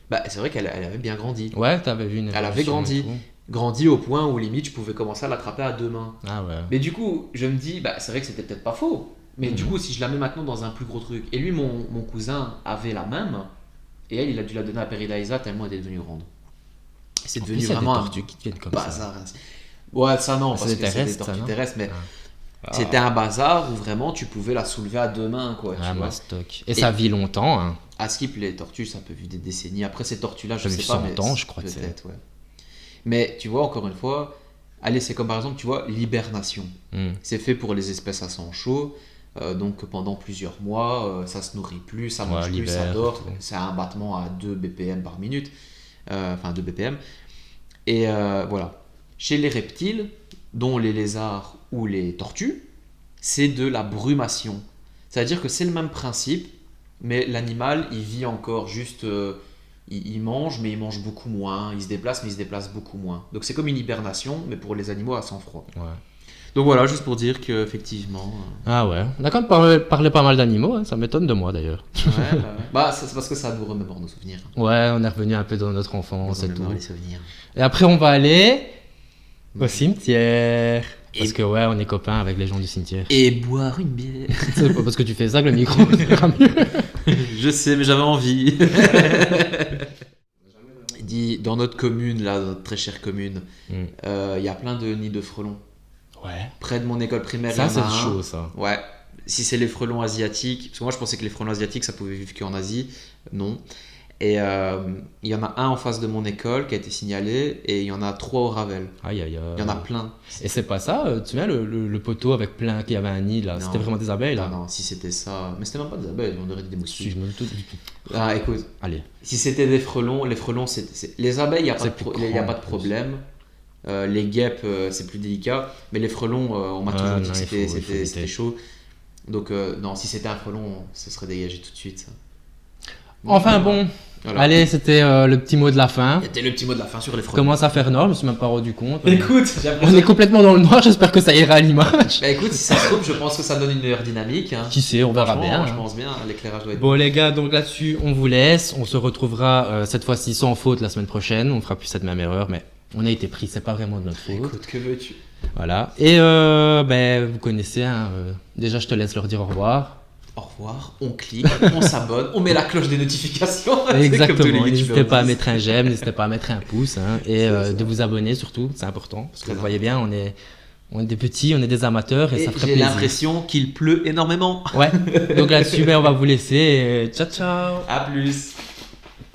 Bah, c'est vrai elle avait bien grandi. Ouais, t'avais vu une Elle avait évolution grandi. et tout. Grandi au point où limite, je pouvais commencer à l'attraper à deux mains. Ah ouais. Mais du coup, je me dis, bah, c'est vrai que c'était peut-être pas faux. Mais du Mhm. coup, si je la mets maintenant dans un plus gros truc, et lui, mon cousin avait la même, et elle, il a dû la donner à Peridaisa tellement elle est devenue grande. C'est En devenu plus, il y a des vraiment un tortues qui deviennent comme ça. bazar. Ouais, ça non, C'est parce des que c'est des terrestres, ça, tortues non terrestres, mais Ah. c'était un bazar où vraiment tu pouvais la soulever à deux mains, quoi. Ah, Tu vois. mastoc. Et ça vit longtemps, hein. À Skip, les tortues, ça peut vivre des décennies. Après, ces tortues-là, je Ça sais vit pas, 100 mais ans, je crois que c'est. peut-être, ouais. Mais tu vois, encore une fois, allez, c'est comme par exemple, tu vois, l'hibernation. Hmm. C'est fait pour les espèces à sang chaud. Donc pendant plusieurs mois, ça se nourrit plus, ça mange Ouais, plus, ça l'hiver, dort. tout. C'est un battement à 2 BPM par minute. Enfin, 2 BPM. Et voilà. Chez les reptiles, dont les lézards ou les tortues, c'est de la brumation. C'est-à-dire que c'est le même principe, mais l'animal, il vit encore juste ils mangent, mais ils mangent beaucoup moins. Ils se déplacent, mais ils se déplacent beaucoup moins. Donc c'est comme une hibernation, mais pour les animaux à sang froid. Ouais. Donc voilà, juste pour dire qu'effectivement... Ah ouais. On a quand même parlé pas mal d'animaux, hein. Ça m'étonne de moi d'ailleurs. Ouais. Bah, c'est parce que ça nous remémore nos souvenirs. Ouais, on est revenu un peu dans notre enfance et tout. Les souvenirs. Et après, on va aller au cimetière. Parce que ouais, on est copains avec les gens du cimetière. Et boire une bière. C'est pas parce que tu fais ça que le micro sera mieux. Je sais, mais j'avais envie. Il dit, dans notre commune, là, dans notre très chère commune, il y a plein de nids de frelons. Ouais. Près de mon école primaire, Ça, il y en a c'est un. chaud, ça. Ouais. Si c'est les frelons asiatiques, parce que moi je pensais que les frelons asiatiques ça pouvait vivre qu'en Asie, non. Et il y en a un en face de mon école qui a été signalé, et il y en a 3 au Ravel. Aïe, aïe, aïe. Il y en a plein. Et c'est pas ça, tu te souviens le poteau avec plein qui avait un nid là? Non. C'était vraiment des abeilles là? Non, si c'était ça. Mais c'était même pas des abeilles, on dirait des Si, moustiques. je me doute du tout. Ah, écoute, Allez. si c'était des frelons, les frelons, les abeilles, il n'y a, C'est plus y a grand, pas de plus. problème. Les guêpes, c'est plus délicat. Mais les frelons, on m'a Ah, toujours dit non, que il faut c'était éviter. chaud. Donc, non, si c'était un frelon, ce serait dégagé tout de suite. Ça. Enfin bon. Voilà. Allez, c'était le petit mot de la fin. C'était le petit mot de la fin sur les frelons. Commence à faire noir, je me suis même pas rendu compte. Écoute, j'ai On l'impression. est complètement dans le noir, j'espère que ça ira à l'image. Bah écoute, si ça se trouve, je pense que ça donne une meilleure dynamique. Hein. Qui sait, on verra Franchement, bien. Je hein. pense bien, l'éclairage doit être Bon les gars, donc là-dessus, on vous laisse. On se retrouvera cette fois-ci sans faute la semaine prochaine. On fera plus cette même erreur, mais on a été pris, c'est pas vraiment de notre faute. Écoute, que veux-tu? Voilà. Et ben, vous connaissez, hein, déjà je te laisse leur dire au revoir. Au revoir, on clique, on s'abonne, on met la cloche des notifications. C'est comme tous les Exactement, youtubeurs n'hésitez pas à disent. mettre un j'aime, n'hésitez pas à mettre un pouce, hein, et ça. de vous abonner surtout, c'est important. Parce que Très vous voyez bien, on est des petits, on est des amateurs, et Et ça ferait j'ai plaisir. l'impression qu'il pleut énormément. Ouais, donc là-dessus, ben, on va vous laisser. Ciao, ciao. À plus.